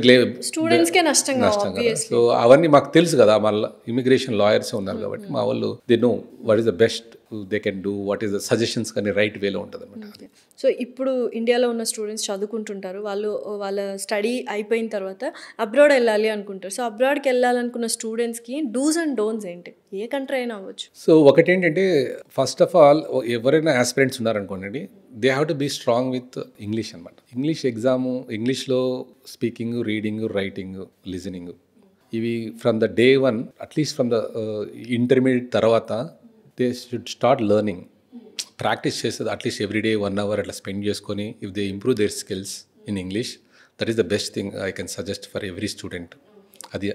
స్టూడెంట్స్కే నష్టం కదా. సో అవన్నీ మాకు తెలుసు కదా, మళ్ళీ ఇమిగ్రేషన్ లాయర్స్ ఉన్నారు కాబట్టి మా వాళ్ళు they know what is the best they can do, what is the suggestions కానీ రైట్ వేలో ఉంటుంది అనమాట. సో ఇప్పుడు ఇండియాలో ఉన్న స్టూడెంట్స్ చదువుకుంటుంటారు, వాళ్ళ స్టడీ అయిపోయిన తర్వాత అబ్రాడ్ వెళ్ళాలి అనుకుంటారు. సో అబ్రాడ్కి వెళ్ళాలనుకున్న స్టూడెంట్స్కి డూస్ అండ్ డోంట్స్ ఏంటి? ఏ కంట్రీ అయినా అవ్వచ్చు. సో ఒకటి ఏంటంటే ఫస్ట్ ఆఫ్ ఆల్ ఎవరైనా ఆస్పిరెంట్స్ ఉన్నారనుకోండి, they have to be strong with English అనమాట. ఇంగ్లీష్ ఎగ్జాము, ఇంగ్లీష్లో స్పీకింగ్, రీడింగ్, రైటింగ్, లిజనింగ్, ఇవి from the day one at least from the intermediate తర్వాత they should start learning. Practice చేసేది at least everyday 1 hour అట్లా spend చేసుకొని if they improve their skills in English, that is the best thing I can suggest for every student. అది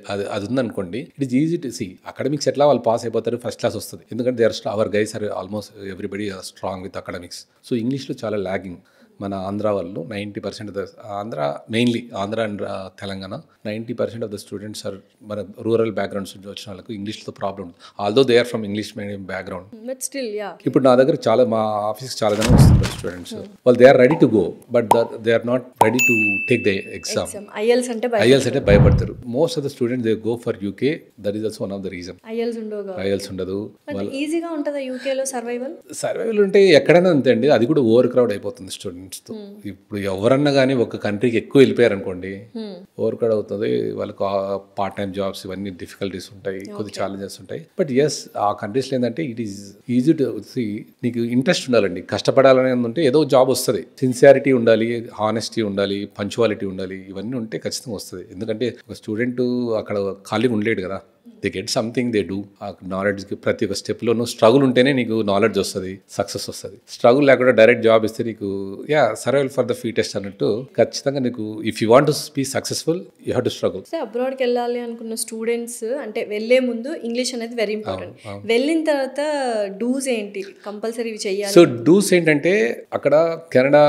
ఉందనుకోండి, it is easy to see. Academics ఎట్లా వాళ్ళు pass అయిపోతారు, first class వస్తుంది. ఎందుకంటే they are our guys are almost everybody are strong with academics. So ఇంగ్లీష్లో చాలా lagging. మన ఆంధ్ర వాళ్ళు 90% of the mainly Andhra and Telangana 90% of the students are మన రూరల్ బ్యాక్గ్రౌండ్స్ నుంచి వచ్చిన వాళ్ళకు ఇంగ్లీష్లో ప్రాబ్లం ఉంది. Although they are from English medium background. ఇప్పుడు నా దగ్గర మా ఆఫీస్కి చాలా జనం వస్తుంటారు స్టూడెంట్స్. వాళ్ళు they are ready to go but they are not ready to take the exam. IELTS అంటే భయపడతారు. Most of the students they go for UK. That is also one of the reason. IELTS ఉండదు. Survival ఉంటే ఎక్కడైనా అంతే అండి, అది కూడా over crowd అయిపోతుంది స్టూడెంట్స్. ఇప్పుడు ఎవరన్నా కానీ ఒక కంట్రీకి ఎక్కువ వెళ్ళిపోయారు అనుకోండి, ఓవర్ క్రౌడ్ అవుతుంది. వాళ్ళకు పార్ట్ టైం జాబ్స్ ఇవన్నీ డిఫికల్టీస్ ఉంటాయి, కొద్ది ఛాలెంజెస్ ఉంటాయి. బట్ ఎస్ ఆ కంట్రీస్లో ఏంటంటే it is easy to see. నీకు ఇంట్రెస్ట్ ఉండాలండి, కష్టపడాలని ఉంటే ఏదో జాబ్ వస్తుంది. సిన్సియారిటీ ఉండాలి, హానెస్టీ ఉండాలి, పంచువాలిటీ ఉండాలి, ఇవన్నీ ఉంటే ఖచ్చితంగా వస్తుంది. ఎందుకంటే ఒక స్టూడెంట్ అక్కడ ఖాళీగా ఉండలేడు కదా, they get something, they do. ఆ నాలెడ్జ్కి ప్రతి ఒక్క స్టెప్లోనూ స్ట్రగుల్ ఉంటేనే నీకు నాలెడ్జ్ వస్తుంది, సక్సెస్ వస్తుంది. స్ట్రగుల్ లేకుండా డైరెక్ట్ జాబ్ ఇస్తే నీకు సర్వైవల్ ఫర్ ద ఫీటెస్ట్ అన్నట్టు. ఖచ్చితంగా నీకు if you want to be successful you have to struggle. So అబ్రాడ్కి వెళ్ళాలి అనుకున్న స్టూడెంట్స్ అంటే వెళ్ళే ముందు ఇంగ్లీష్ అనేది వెరీ ఇంపార్టెంట్. వెళ్ళిన తర్వాత డూస్ ఏంటి కంపల్సరీ చేయాలి? సో డూస్ ఏంటంటే అక్కడ కెనడా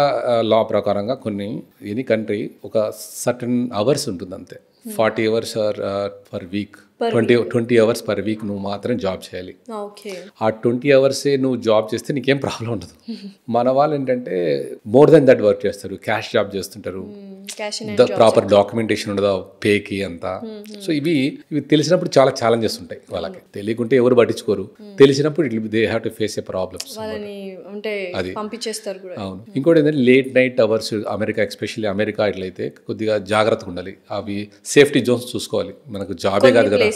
లా ప్రకారంగా కొన్ని ఎనీ కంట్రీ ఒక సర్టన్ అవర్స్ ఉంటుంది అంతే. 40 hours per week, 20 hours per week నువ్వు మాత్రం జాబ్ చేయాలి. ఆ 20 hours నువ్వు జాబ్ చేస్తే నీకేం ప్రాబ్లం ఉండదు. మన వాళ్ళు ఏంటంటే మోర్ దెన్ దట్ వర్క్ చేస్తారు, క్యాష్ జాబ్ చేస్తుంటారు, cash in the proper documentation ఉండదు పేకి అంతా. సో ఇవి తెలిసినప్పుడు చాలా ఛాలెంజెస్ ఉంటాయి వాళ్ళకి. తెలియకుంటే ఎవరు పట్టించుకోరు, తెలిసినప్పుడు it they have to face A problems. అది పంపించేస్తారు కూడా. అవును. ఇంకోటి ఏంటంటే late night hours America, especially America ఇట్లయితే కొద్దిగా జాగ్రత్తగా ఉండాలి. అవి సేఫ్టీ జోన్స్ చూసుకోవాలి. మనకు జాబే కాదు కదా,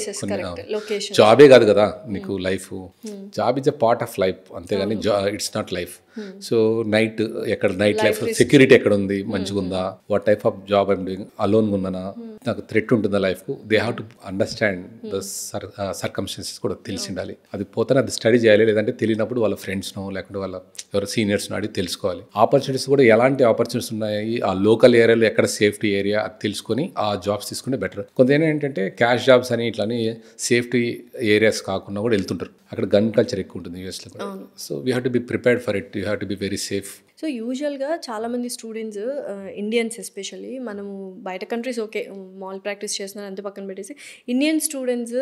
జాబే కాదు కదా నీకు life. Job is a part of life, అంతేగాని it's not life. So night ఎక్కడ నైట్ లైఫ్ సెక్యూరిటీ ఎక్కడ ఉంది, మంచిగా ఉందా, what type of job I'm doing, అలోన్గా ఉన్నానా, నాకు థ్రెట్ ఉంటుందా లైఫ్కు, they have to understand the circumstances కూడా తెలిసి ఉండాలి. అది పోతే అది స్టడీ చేయాలి, లేదంటే తెలియనప్పుడు వాళ్ళ ఫ్రెండ్స్నో లేకుంటే వాళ్ళ ఎవరు సీనియర్స్నో అడిగి తెలుసుకోవాలి. ఆపర్చునిటీస్ కూడా ఎలాంటి ఆపర్చునిటీస్ ఉన్నాయి, ఆ లోకల్ ఏరియాలో ఎక్కడ సేఫ్టీ ఏరియా అది తెలుసుకొని ఆ జాబ్స్ తీసుకుంటే బెటర్. కొంత ఏంటంటే క్యాష్ జాబ్స్ అని ఇట్లని సేఫ్టీ ఏరియాస్ కాకుండా కూడా వెళ్తుంటారు. అక్కడ గన్ కల్చర్ ఎక్కువ ఉంటుంది యూఎస్లో కూడా. So we have to be prepared for it, you have to be very safe. So యూజువల్గా చాలామంది స్టూడెంట్స్, ఇండియన్స్ ఎస్పెషల్లీ, మనము బయట కంట్రీస్ ఓకే మాల్ ప్రాక్టీస్ చేస్తున్నారు అంతే పక్కన పెట్టేసి, ఇండియన్ స్టూడెంట్స్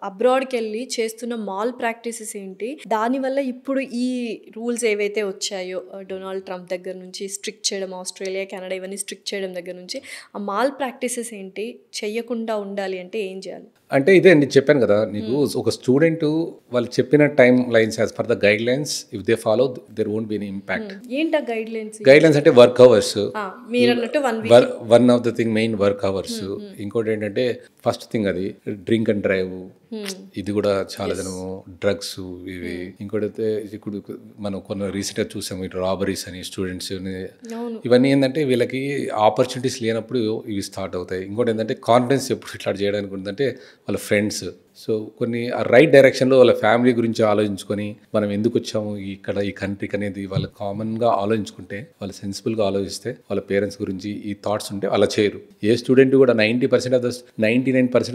అబ్రాడ్కి వెళ్ళి చేస్తున్న మాల్ ప్రాక్టీసెస్ ఏంటి, దానివల్ల ఇప్పుడు ఈ రూల్స్ ఏవైతే వచ్చాయో డొనాల్డ్ ట్రంప్ దగ్గర నుంచి స్ట్రిక్ట్ చేయడం, ఆస్ట్రేలియా, కెనడా ఇవన్నీ స్ట్రిక్ట్ చేయడం దగ్గర నుంచి, ఆ మాల్ ప్రాక్టీసెస్ ఏంటి, చెయ్యకుండా ఉండాలి అంటే ఏం చేయాలి? అంటే ఇదే నేను చెప్పాను కదా నీకు, ఒక స్టూడెంట్ వాళ్ళు చెప్పిన timelines as per the guidelines, if they follow there won't be any impact. ఏంటా గైడ్ లైన్స్? గైడ్ లైన్స్ అంటే వర్క్ అవర్స్, మీరు అన్నట్టు one of the thing main work hours. ఇంకోటి ఏంటంటే ఫస్ట్ థింగ్ అది drink and drive, ఇది కూడా చాలా జనము, డ్రగ్స్ ఇవి. ఇంకోటి అయితే ఇప్పుడు మనం కొన్ని రీసెంట్గా చూసాము ఇటు రాబరీస్ అని, స్టూడెంట్స్ ఇవన్నీ ఏంటంటే వీళ్ళకి ఆపర్చునిటీస్ లేనప్పుడు ఇవి స్టార్ట్ అవుతాయి. ఇంకోటి ఏంటంటే కాన్ఫిడెన్స్ ఎప్పుడు ఇట్లా చేయడానికి ఉందంటే వాళ్ళ ఫ్రెండ్స్. సో కొన్ని ఆ రైట్ డైరెక్షన్లో వాళ్ళ ఫ్యామిలీ గురించి ఆలోచించుకొని మనం ఎందుకు వచ్చాము ఇక్కడ ఈ కంట్రీకి అనేది వాళ్ళు కామన్గా ఆలోచించుకుంటే, వాళ్ళు సెన్సిబుల్గా ఆలోచిస్తే, వాళ్ళ పేరెంట్స్ గురించి ఈ థాట్స్ ఉంటే అలా చేయరు. ఏ స్టూడెంట్ కూడా 99%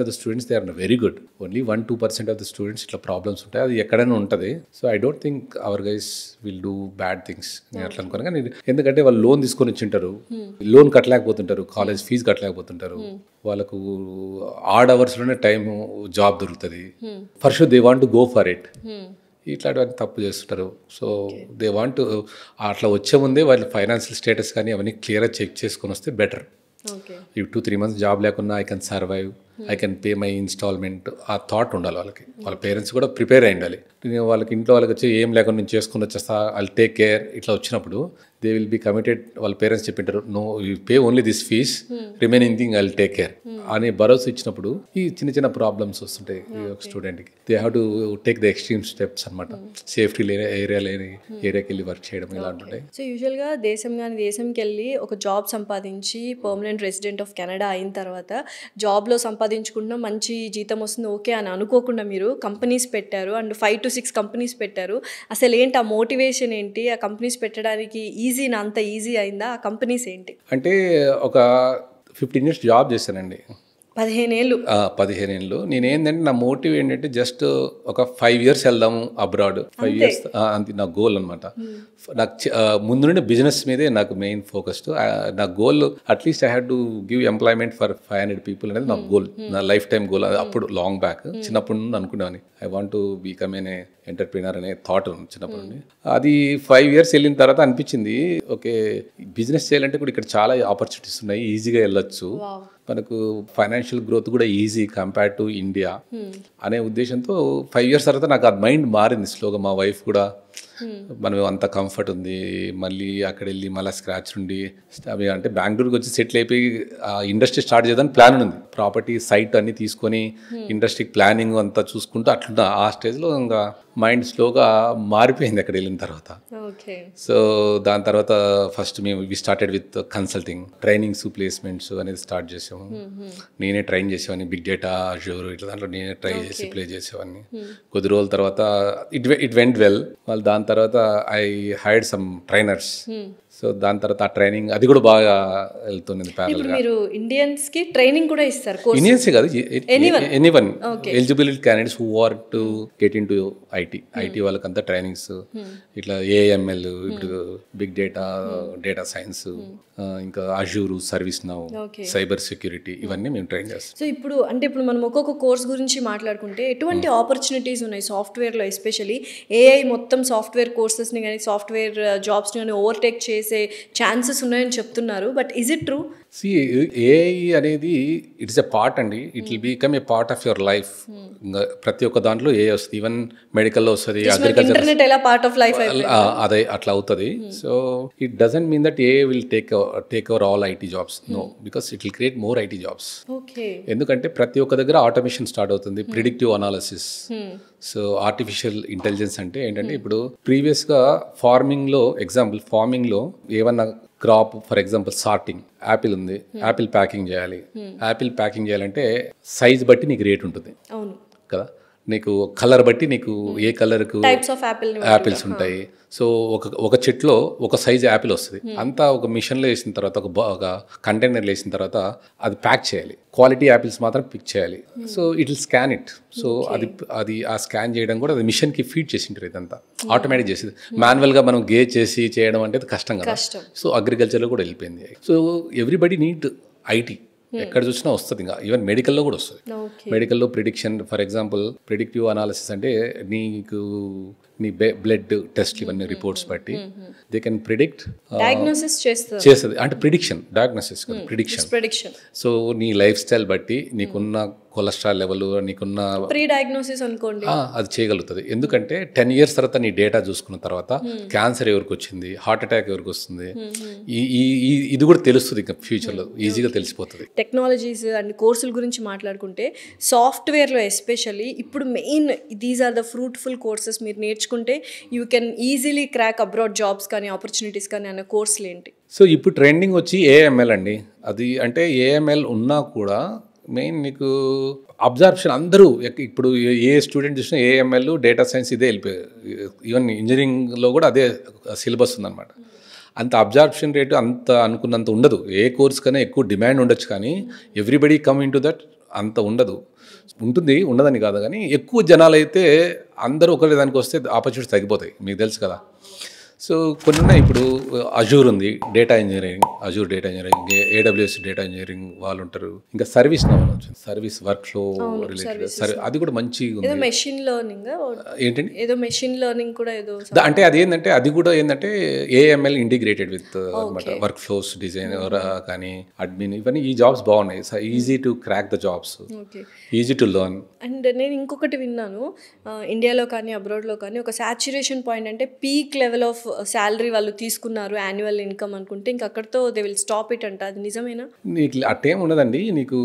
of the students they are very good, only 1-2% of the students ఇట్లా ప్రాబ్లమ్స్ ఉంటాయి. అది ఎక్కడైనా ఉంటుంది. So I don't think our guys will do bad things నేను అట్లా అనుకోను. కానీ ఎందుకంటే వాళ్ళు లోన్ తీసుకొని వచ్చింటారు, లోన్ కట్టలేకపోతుంటారు, కాలేజ్ ఫీజు కట్టలేకపోతుంటారు, వాళ్ళకు ఆడ్ అవర్స్లోనే టైం జాబ్ దొరుకుతుంది. For sure they want to go for it. ఇట్లాంటివన్నీ తప్పు చేస్తుంటారు. సో దే వాంట్ అట్లా వచ్చే ముందే వాళ్ళ ఫైనాన్షియల్ స్టేటస్ కానీ అవన్నీ క్లియర్గా చెక్ చేసుకొని వస్తే బెటర్. ఈ 2-3 months జాబ్ లేకున్నా I can survive, I can pay my instalment, ఆ థాట్ ఉండాలి వాళ్ళకి. వాళ్ళ పేరెంట్స్ కూడా ప్రిపేర్ అయి ఉండాలి. వాళ్ళకి ఇంట్లో వాళ్ళకి వచ్చి ఏం లేకుండా నేను చేసుకుని వచ్చేస్తా, ఐల్ టేక్ కేర్ ఇట్లా వచ్చినప్పుడు దే విల్ బీ కమిటెడ్. వాళ్ళ పేరెంట్స్ చెప్పింటారు no you pay only this fees, remaining thing I'll take care అనే భరోసా ఇచ్చినప్పుడు ఈ చిన్న చిన్న ప్రాబ్లమ్స్ వస్తుంటాయి ఒక స్టూడెంట్కి. They have to take the extreme steps అనమాట. సేఫ్టీ లేని ఏరియాకి వెళ్ళి వర్క్ చేయడం ఇలాంటి. సో యూజువల్గా దేశంకి వెళ్ళి ఒక జాబ్ సంపాదించి పర్మనెంట్ రెసిడెంట్ ఆఫ్ కెనడా అయిన తర్వాత జాబ్లో సంపాదించుకున్న మంచి జీతం వస్తుంది ఓకే అని అనుకోకుండా మీరు కంపెనీస్ పెట్టారు, అండ్ 5 to 6 కంపెనీస్ పెట్టారు. అసలు ఏంటి ఆ మోటివేషన్ ఏంటి? ఆ కంపెనీస్ పెట్టడానికి ఈజీనా, అంత ఈజీ అయిందా? ఆ కంపెనీస్ ఏంటి? అంటే ఒక 15 years జాబ్ చేశానండి. 15 ఏళ్ళు. నేనేంటంటే నా మోటివ్ ఏంటంటే జస్ట్ ఒక 5 years వెళ్దాము అబ్రాడ్. 5 years అంతే నా గోల్ అనమాట. నాకు ముందు నుండి బిజినెస్ మీదే నాకు మెయిన్ ఫోకస్డ్. నా goal at least I had to give employment for 500 people అనేది నా గోల్, నా లైఫ్ టైం గోల్. అప్పుడు లాంగ్ బ్యాక్ చిన్నప్పటి నుండి అనుకునేవాని I want to become an entrepreneur అనే థాట్ చిన్నప్పటి నుండి. అది 5 years వెళ్ళిన తర్వాత అనిపించింది ఓకే బిజినెస్ చేయాలంటే కూడా ఇక్కడ చాలా ఆపర్చునిటీస్ ఉన్నాయి, ఈజీగా వెళ్ళొచ్చు, మనకు ఫైనాన్షియల్ గ్రోత్ కూడా ఈజీ కంపేర్ టు ఇండియా అనే ఉద్దేశంతో 5 years తర్వాత నాకు ఆ మైండ్ మారింది స్లోగా. మా వైఫ్ కూడా మనం అంత కంఫర్ట్ ఉంది, మళ్ళీ అక్కడ వెళ్ళి మళ్ళీ స్క్రాచ్ నుండి అవి అంటే బెంగళూరుకి వచ్చి సెటిల్ అయిపోయి ఇండస్ట్రీ స్టార్ట్ చేద్దాం ప్లాన్ ఉంది. ప్రాపర్టీ సైట్ అన్ని తీసుకొని ఇండస్ట్రీ ప్లానింగ్ అంతా చూసుకుంటూ అట్లా ఆ స్టేజ్లో ఇంకా మైండ్ స్లోగా మారిపోయింది అక్కడ వెళ్ళిన తర్వాత. సో దాని తర్వాత first we started with consulting, trainings, placements అనేది స్టార్ట్ చేసాము. నేనే ట్రైన్ చేసేవాడిని, బిగ్ డేటా, అజూర్ ఇట్లా దాంట్లో నేనే ట్రై చేసి ప్లే చేసేవాడిని. కొద్ది రోజుల తర్వాత ఇట్ వెంట్ వెల్. వాళ్ళు దాని తర్వాత I hired some trainers. So దాని తర్వాత ఆ ట్రైనింగ్ అది కూడా బాగా వెళ్తుంది ప్యారల్ గా. మీరు ఇండియన్స్ కి ట్రైనింగ్ కూడా ఇస్తారు? ఇండియన్స్ కాదు, anyone eligible candidates who are to get in to IT వాళ్ళకంతా ట్రైనింగ్స్ ఇట్లా ఏఎంఎల్, ఇప్పుడు బిగ్ డేటా, డేటా సైన్స్, ఇంకా Azure, ServiceNow, cyber security, ఇవన్నీ మేము ట్రైన్ చేస్తాం. సో ఇప్పుడు మనం ఒక్కొక్క కోర్స్ గురించి మాట్లాడుకుంటే ఎటువంటి ఆపర్చునిటీస్ ఉన్నాయి సాఫ్ట్వేర్లో? ఎస్పెషల్లీ ఏఐ మొత్తం సాఫ్ట్వేర్ కోర్సెస్ని కానీ సాఫ్ట్వేర్ జాబ్స్ని కానీ ఓవర్టేక్ చేసే ఛాన్సెస్ ఉన్నాయని చెప్తున్నారు, but is it true? See AI అనేది ఇట్స్ ఎ పార్ట్ అండి, it will become a part of your life. ప్రతి ఒక్క దాంట్లో ఏఐ వస్తుంది, ఈవెన్ మెడికల్లో వస్తుంది, అగ్రికల్చర్ ఇంటర్నెట్ ఎలా పార్ట్ ఆఫ్ లైఫ్ అదే అట్లా అవుతుంది. So it doesn't mean that AI will take over all IT jobs, no, because it will create more IT jobs. Okay. ఎందుకంటే ప్రతి ఒక్క దగ్గర ఆటోమేషన్ స్టార్ట్ అవుతుంది, predictive analysis. So artificial intelligence అంటే ఏంటంటే ఇప్పుడు ప్రీవియస్గా ఫార్మింగ్లో ఏమన్నా crop, for example sorting, Apple ఉంది, యాపిల్ ప్యాకింగ్ చేయాలి. యాపిల్ ప్యాకింగ్ చేయాలంటే సైజ్ బట్టి నీకు రేట్ ఉంటుంది కదా, నీకు కలర్ బట్టి నీకు ఏ కలర్కు యాపిల్స్ ఉంటాయి. సో ఒక చెట్లో ఒక సైజ్ యాపిల్ వస్తుంది, అంతా ఒక మిషన్లో వేసిన తర్వాత ఒక కంటైనర్లో వేసిన తర్వాత అది ప్యాక్ చేయాలి, క్వాలిటీ యాపిల్స్ మాత్రం పిక్ చేయాలి. So it will scan it. So అది ఆ స్కాన్ చేయడం కూడా అది మిషన్కి ఫీడ్ చేసింటారు, ఇదంతా ఆటోమేటిక్ చేసేది. మాన్యువల్గా మనం గేజ్ చేసి చేయడం అంటే కష్టం కదా. సో అగ్రికల్చర్లో కూడా వెళ్ళిపోయింది. సో ఎవ్రీబడి నీడ్ ఐటీ, ఎక్కడ చూసినా వస్తుంది. ఇంకా ఈవెన్ మెడికల్లో కూడా వస్తుంది. మెడికల్లో prediction, for example predictive analysis అంటే నీకు నీ బ్లడ్ టెస్ట్ ఇవన్నీ రిపోర్ట్స్ బట్టి దే కెన్ ప్రిడిక్ట్, డయాగ్నోసిస్ చేస్తుంది. అంటే ప్రిడిక్షన్, డయాగ్నోసిస్ ప్రిడిక్షన్. సో నీ లైఫ్ స్టైల్ బట్టి నీకున్న కొలెస్ట్రాల్ లెవెల్, నీకున్న ప్రీ డయాగ్నోసిస్ అనుకోండి, అది చేయగలుగుతుంది. ఎందుకంటే 10 years తర్వాత నీ డేటా చూసుకున్న తర్వాత క్యాన్సర్ ఎవరికి వచ్చింది, హార్ట్ అటాక్ ఎవరికి వస్తుంది, ఇది కూడా తెలుస్తుంది. ఇంకా ఫ్యూచర్లో ఈజీగా తెలిసిపోతుంది. టెక్నాలజీస్ అండ్ కోర్సుల గురించి మాట్లాడుకుంటే సాఫ్ట్వేర్లో ఎస్పెషల్లీ ఇప్పుడు main these are the fruitful courses. మీరు నేర్చుకుంటే you can easily crack abroad jobs కానీ ఆపర్చునిటీస్ కానీ అన్న కోర్సులు ఏంటి? సో ఇప్పుడు ట్రెండింగ్ వచ్చి ఏఎంఎల్ అండి. అది అంటే ఏఎంఎల్ ఉన్నా కూడా మెయిన్ నీకు అబ్జర్ప్షన్, అందరూ ఇప్పుడు ఏ స్టూడెంట్ చూసినా ఏఎంఎల్, డేటా సైన్స్ ఇదే వెళ్ళిపోయారు. ఈవెన్ ఇంజనీరింగ్లో కూడా అదే సిలబస్ ఉందన్నమాట. అంత అబ్జర్ప్షన్ రేటు అంత అనుకున్నంత ఉండదు. ఏ కోర్స్ కన్నా ఎక్కువ డిమాండ్ ఉండొచ్చు, కానీ everybody come in to that అంత ఉండదు. ఉంటుంది, ఉండదని కాదు, కానీ ఎక్కువ జనాలు అయితే అందరూ ఒకరి దానికి వస్తే ఆపర్చునిటీస్ తగ్గిపోతాయి, మీకు తెలుసు కదా. సో కొన్ని ఉన్నాయి. ఇప్పుడు అజూర్ ఉంది, data engineering, Azure data engineering, AWS data engineering వాళ్ళు ఉంటారు. ఇంకా service service work flow related, అది కూడా మంచిగా ఉంది. మెషిన్ లెర్నింగ్ ఏంటండి, ఏదో మెషిన్ లెర్నింగ్ కూడా ఏదో అంటే అది ఏంటంటే అది కూడా ఏంటంటే ఏఎంఎల్ ఇంటిగ్రేటెడ్ విత్ అనమాట. వర్క్ ఫ్లోస్ డిజైన్ కానీ అడ్మిన్, ఇవన్నీ ఈ జాబ్స్ బాగున్నాయి. Easy to crack the jobs, easy to learn. And నేను ఇంకొకటి విన్నాను, ఇండియాలో కానీ అబ్రాడ్లో కానీ ఒక సాచురేషన్ పాయింట్ అంటే పీక్ లెవెల్ ఆఫ్ శాలరీ వాళ్ళు తీసుకున్నారు యాన్యువల్ ఇన్కమ్ అనుకుంటే ఇంకా అక్కడితో దే విల్ స్టాప్ ఇట్ అంట. అది నిజమేనా? నీకు అట్టేం ఉండదండి. నీకు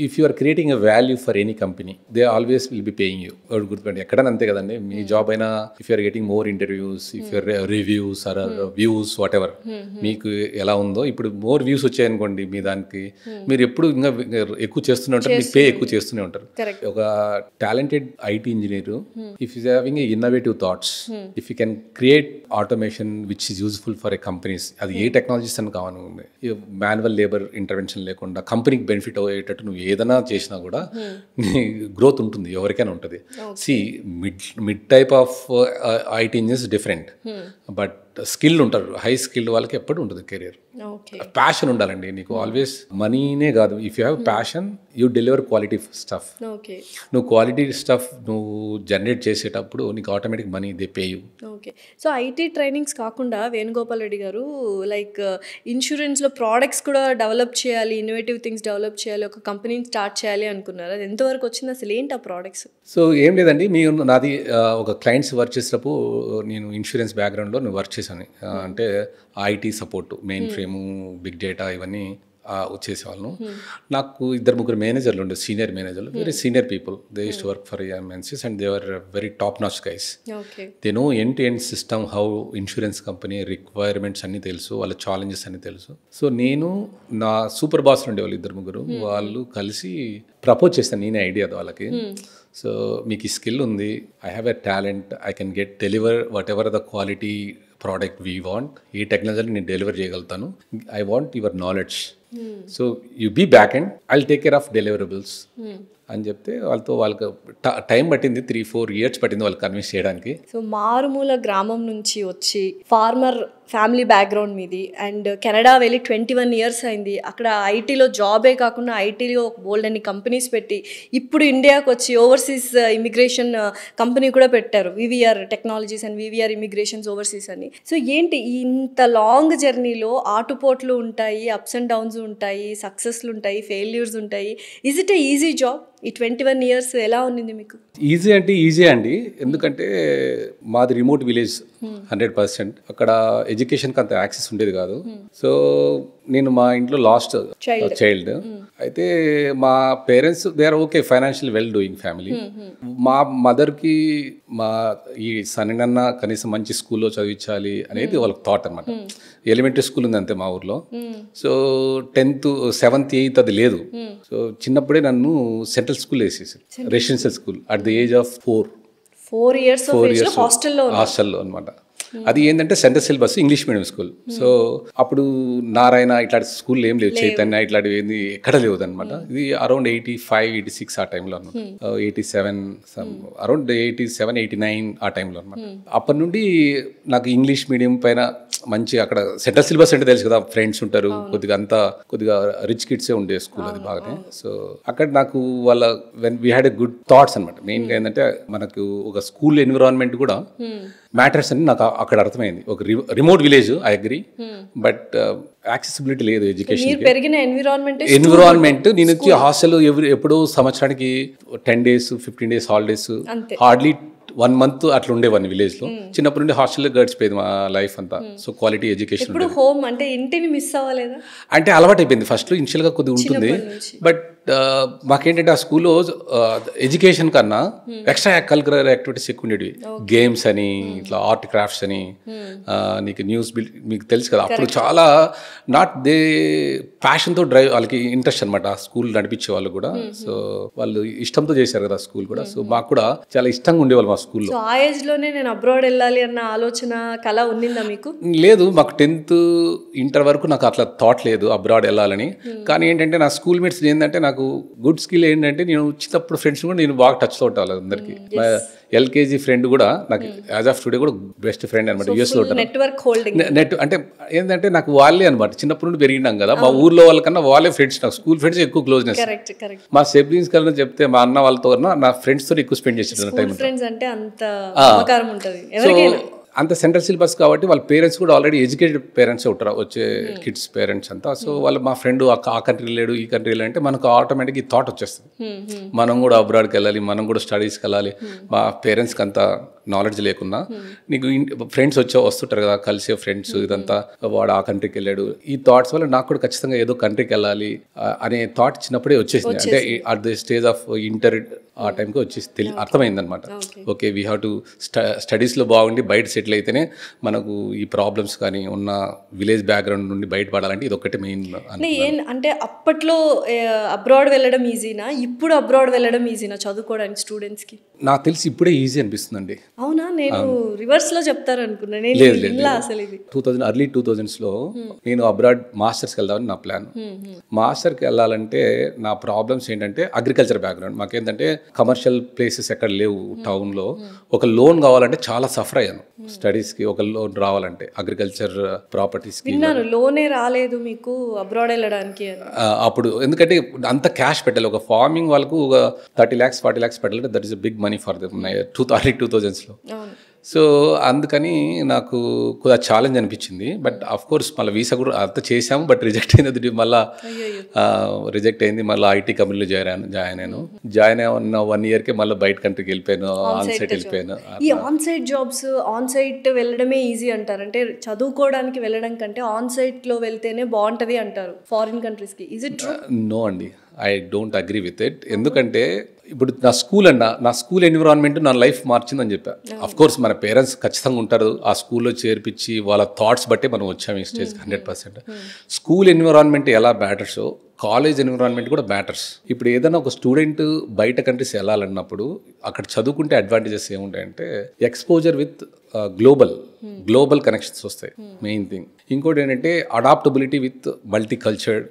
if you are creating a value for any company, they always will be paying you. గుర్తుపెట్టి ఎక్కడైనా అంతే కదండి. మీ జాబ్ అయినా if you are getting more interviews, if your reviews are views whatever, మీకు ఎలా ఉందో ఇప్పుడు మోర్ వ్యూస్ వచ్చాయనుకోండి మీ దానికి, మీరు ఎప్పుడు ఇంకా ఎక్కువ చేస్తూనే ఉంటారు, మీకు పే ఎక్కువ చేస్తూనే ఉంటారు. ఒక talented IT engineer if is having innovative thoughts, if you can create automation which is useful for a companies, అది ఏ టెక్నాలజీస్ అని కావాలి, మాన్యువల్ లేబర్ ఇంటర్వెన్షన్ లేకుండా కంపెనీకి బెనిఫిట్ అయ్యేటట్టు నువ్వు ఏదైనా చేసినా కూడా గ్రోత్ ఉంటుంది, ఎవరికైనా ఉంటుంది. See mid type of IT engineers different, but skill ఉంటారు, హై స్కిల్డ్ వాళ్ళకి ఎప్పుడు ఉంటుంది కెరియర్. ప్యాషన్ ఉండాలండి నీకు. ఆల్వేస్ మనీనే కాదు, if you have passion you deliver quality stuff. నువ్వు క్వాలిటీ స్టఫ్ నువ్వు జనరేట్ చేసేటప్పుడు నీకు automatic money they pay you. Okay. So IT trainings కాకుండా వేణుగోపాల్ రెడ్డి గారు లైక్ ఇన్సూరెన్స్లో ప్రోడక్ట్స్ కూడా డెవలప్ చేయాలి, ఇన్నోవేటివ్ థింగ్స్ డెవలప్ చేయాలి, ఒక కంపెనీని స్టార్ట్ చేయాలి అనుకున్నారు. అది ఎంతవరకు వచ్చింది, అసలు ఏంటి ఆ ప్రోడక్ట్స్? సో ఏం లేదండి, నాది ఒక క్లయింట్స్ వర్క్ చేసేటప్పుడు నేను ఇన్సూరెన్స్ బ్యాక్గ్రౌండ్లో నేను వర్క్ చేశాను. అంటే IT support, mainframe, big data ఇవన్నీ వచ్చేసేవాళ్ళను. నాకు 2-3 మేనేజర్లు ఉండే, సీనియర్ మేనేజర్లు, very senior people. They use to work for MNCs and they are very top notch guys. They know end to end system, how insurance company requirements అన్నీ తెలుసు, వాళ్ళ challenges అన్నీ తెలుసు. సో నేను నా సూపర్ బాస్ ఉండేవాళ్ళు 2-3, వాళ్ళు కలిసి ప్రపోజ్ చేస్తాను, నేనే ఐడియా వాళ్ళకి. సో మీకు ఈ స్కిల్ ఉంది, I have a talent, I can deliver whatever the quality product we want, ఈ టెక్నాలజీని నేను డెలివర్ చేయగలుగుతాను. I want your knowledge. So you be back and I will take care of deliverables. అని చెప్తే వాళ్ళకి time పట్టింది 3-4 years పట్టింది వాళ్ళకి కన్విన్స్ చేయడానికి. సో మారుమూల గ్రామం నుంచి వచ్చి ఫార్మర్ ఫ్యామిలీ బ్యాక్గ్రౌండ్ మీది అండ్ కెనడా వెళ్ళి 21 years అయింది. అక్కడ ఐటీలో జాబే కాకుండా ఐటీలో బోల్డ్ అన్ని కంపెనీస్ పెట్టి ఇప్పుడు ఇండియాకి వచ్చి ఓవర్సీస్ ఇమిగ్రేషన్ కంపెనీ కూడా పెట్టారు, VVR technologies and VVR immigrations overseas అని. సో ఏంటి ఇంత లాంగ్ జర్నీలో ఆటుపోట్లు ఉంటాయి, అప్స్ అండ్ డౌన్స్ ఉంటాయి, సక్సెస్లు ఉంటాయి, ఫెయిల్యూర్స్ ఉంటాయి. Is it A easy job? ఈ 21 years ఎలా ఉన్నింది మీకు? ఈజీ అంటే ఈజీ అండి, ఎందుకంటే మాది రిమోట్ విలేజ్ 100%. అక్కడ ఎడ్యుకేషన్కి అంత యాక్సెస్ ఉండేది కాదు. సో నేను మా ఇంట్లో లాస్ట్ చైల్డ్. అయితే మా parents they are okay, financial well doing family. మా మదర్కి మా ఈ సన్నన్న కనీసం మంచి స్కూల్లో చదివించాలి అనేది వాళ్ళకి థాట్ అనమాట. ఎలిమెంటరీ స్కూల్ ఉంది అంతే మా ఊర్లో. సో 10th 7th 8th అది లేదు. సో చిన్నప్పుడే నన్ను సెంట్రల్ స్కూల్ వేసేసి residential school at the age of 4 years హాస్టల్లో అనమాట. అది ఏంటంటే central syllabus English medium school. So అప్పుడు నారాయణ ఇట్లాంటి స్కూల్ ఏం లేవు, చైతన్య ఇట్లాంటివి ఏంది ఎక్కడ లేవు అనమాట. ఇది అరౌండ్ 85-86 ఆ టైంలో అనమాట. 87 అరౌండ్ 87-89 ఆ టైంలో అనమాట. అప్పటి నుండి నాకు ఇంగ్లీష్ మీడియం పైన మంచి, అక్కడ సెంట్రల్ సిలబస్ అంటే తెలుసు కదా, ఫ్రెండ్స్ ఉంటారు, కొద్దిగా రిచ్ కిడ్సే ఉండే స్కూల్ అది బాగానే. సో అక్కడ నాకు వాళ్ళ we had a good thoughts అనమాట. మెయిన్గా ఏంటంటే మనకు ఒక స్కూల్ ఎన్విరాన్మెంట్ కూడా మ్యాటర్స్ అని నాకు అక్కడ అర్థమైంది. ఒక remote village, I agree, but accessibility లేదు ఎడ్యుకేషన్. ఎన్విరాన్మెంట్ నేను వచ్చి హాస్టల్ ఎప్పుడో సంవత్సరానికి 10 days 15 days holidays, hardly 1 month అట్లా ఉండేవాడిని విలేజ్ లో. చిన్నప్పటి నుండి హాస్టల్లో గడిచిపోయింది మా లైఫ్ అంతా. సో క్వాలిటీ ఎడ్యుకేషన్ హోమ్ అంటే ఇంటిని మిస్ అవ్వలేదా? అంటే అలవాటు అయిపోయింది. ఫస్ట్ లో ఇనిషియల్ గా కొద్దిగా ఉంటుంది, బట్ మాకేంటంటే ఆ స్కూల్లో ఎడ్యుకేషన్ కన్నా ఎక్స్ట్రా కరిక్యులర్ యాక్టివిటీస్ ఎక్కువ ఉండేవి. గేమ్స్ అని, ఇట్లా ఆర్ట్ క్రాఫ్ట్స్ అని, నీకు న్యూస్ మీకు తెలుసు కదా, అప్పుడు చాలా నాట్ దే ప్యాషన్తో డ్రైవ్, వాళ్ళకి ఇంట్రెస్ట్ అనమాట స్కూల్ నడిపించే వాళ్ళు కూడా. సో వాళ్ళు ఇష్టంతో చేశారు కదా స్కూల్ కూడా. సో మాకు కూడా చాలా ఇష్టంగా ఉండేవాళ్ళు మా స్కూల్లో. ఆ ఏజ్ లోనే నేను అబ్రాడ్ వెళ్ళాలి అన్న ఆలోచన, కళ ఉన్నిందా మీకు? లేదు, మాకు 10th ఇంటర్ వరకు నాకు అట్లా థాట్ లేదు అబ్రాడ్ వెళ్ళాలని. కానీ ఏంటంటే నా స్కూల్ మేట్స్ ఏంటంటే నాకు గుడ్ స్కిల్ ఏంటంటే నేను చిన్నప్పుడు ఫ్రెండ్స్ కూడా నేను బాగా టచ్లో ఉంటాను అందరికి. ఎల్కేజీ ఫ్రెండ్ కూడా నాకు యాజ్ ఆఫ్ టుడే కూడా బెస్ట్ ఫ్రెండ్ అనమాట. యూఎస్లో నెట్ అంటే ఏంటంటే నాకు వాళ్ళే అనమాట, చిన్నప్పటి నుండి పెరిగినాం కదా. మా ఊర్లో వాళ్ళకన్నా వాళ్ళే ఫ్రెండ్స్, నాకు స్కూల్ ఫ్రెండ్స్ ఎక్కువ క్లోజ్నెస్. మా సిబ్లింగ్స్ కన్నా చెప్తే మా అన్న వాళ్ళతో నా ఫ్రెండ్స్ తో ఎక్కువ స్పెండ్ చేసిన టైం. అంత సెంట్రల్ సిలబస్ కాబట్టి వాళ్ళ పేరెంట్స్ కూడా ఆల్రెడీ ఎడ్యుకేటెడ్ పేరెంట్స్ ఉంటారు, వచ్చే కిడ్స్ పేరెంట్స్ అంతా. సో వాళ్ళు మా ఫ్రెండ్ ఆ కంట్రీ లేడు, ఈ కంట్రీ లేడు అంటే మనకు ఆటోమేటిక్ ఈ థాట్ వచ్చేస్తుంది, మనం కూడా అబ్రాడ్కి వెళ్ళాలి, మనం కూడా స్టడీస్కి వెళ్ళాలి. మా పేరెంట్స్కి అంత నాలెడ్జ్ లేకున్నా నీకు ఫ్రెండ్స్ వస్తుంటారు కదా, కలిసే ఫ్రెండ్స్, ఇదంతా వాడు ఆ కంట్రీకి వెళ్ళాడు, ఈ థాట్స్ వల్ల నాకు కూడా ఖచ్చితంగా ఏదో కంట్రీకి వెళ్ళాలి అనే థాట్ చిన్నప్పుడే వచ్చేసింది. అంటే at the stage of inter ఆ టైంకి వచ్చేసి అర్థమైంది అనమాట. ఓకే, వీ హ్యావ్ టు స్టడీస్లో బాగుండి బయట సెటిల్ అయితేనే మనకు ఈ ప్రాబ్లమ్స్ కానీ ఉన్న విలేజ్ బ్యాక్గ్రౌండ్ నుండి బయటపడాలంటే ఇది ఒక్కటే మెయిన్. అంటే అప్పట్లో అబ్రాడ్ వెళ్ళడం ఈజీనా, ఇప్పుడు అబ్రాడ్ వెళ్ళడం ఈజీనా చదువుకోవడానికి స్టూడెంట్స్కి? నాకు తెలిసి ఇప్పుడే ఈజీ అనిపిస్తుందండి. అవునా? నేను రివర్స్ లో చెప్తారు అనుకున్నా. అసలు ఇది 2000 early 2000s లో నేను అబ్రాడ్ మాస్టర్స్కి వెళ్దామని నా ప్లాన్. మాస్టర్కి వెళ్ళాలంటే నా ప్రాబ్లమ్స్ ఏంటంటే అగ్రికల్చర్ బ్యాక్గ్రౌండ్, మాకేంటంటే కమర్షియల్ ప్లేసెస్ ఎక్కడ లేవు టౌన్ లో. ఒక లోన్ కావాలంటే చాలా సఫర్ అయ్యాను స్టడీస్ కి. ఒక లోన్ రావాలంటే అగ్రికల్చర్ ప్రాపర్టీస్ కి లోనే రాలేదు మీకు అబ్రాడ్ వెళ్ళడానికి అప్పుడు, ఎందుకంటే అంత క్యాష్ పెట్టాలి. ఒక ఫార్మింగ్ వాళ్ళకు ఒక 30 lakhs 40 lakhs పెట్టాలంటే that is big money for them early 2000s లో. సో అందుకని నాకు కొద్దిగా ఛాలెంజ్ అనిపించింది. బట్ ఆఫ్ కోర్స్ మళ్ళీ వీసా కూడా అంత చేసాము, బట్ రిజెక్ట్ అయినది. మళ్ళీ రిజెక్ట్ అయింది. మళ్ళీ ఐటీ కంపెనీలో జాయిన్ అయిన 1 yearకే మళ్ళీ బయట కంట్రీకి వెళ్ళిపోయాను, ఆన్ సైట్ వెళ్ళిపోయాను. ఈ onsite jobs, onsite వెళ్ళడమే ఈజీ అంటారు. అంటే చదువుకోవడానికి వెళ్ళడం కంటే ఆన్ సైట్లో వెళ్తేనే బాగుంటుంది అంటారు ఫారిన్ కంట్రీస్కి. Is it true? నో అండి, I don't agree with it. ఎందుకంటే ఇప్పుడు నా స్కూల్ ఎన్విరాన్మెంట్ నా లైఫ్ మార్చిందని చెప్పా. అఫ్ కోర్స్ మన పేరెంట్స్ ఖచ్చితంగా ఉంటారు, ఆ స్కూల్లో చేర్పించి వాళ్ళ థాట్స్ బట్టే మనం వచ్చాము ఈ స్టేజ్కి 100%. స్కూల్ ఎన్విరాన్మెంట్ ఎలా బ్యాటర్సో కాలేజ్ ఎన్విరాన్మెంట్ కూడా బ్యాటర్స్. ఇప్పుడు ఏదైనా ఒక స్టూడెంట్ బయట కంట్రీస్ వెళ్ళాలన్నప్పుడు అక్కడ చదువుకుంటే అడ్వాంటేజెస్ ఏముంటాయంటే ఎక్స్పోజర్ విత్ గ్లోబల్ కనెక్షన్స్ వస్తాయి, మెయిన్ థింగ్. ఇంకోటి ఏంటంటే adaptability with multi cultured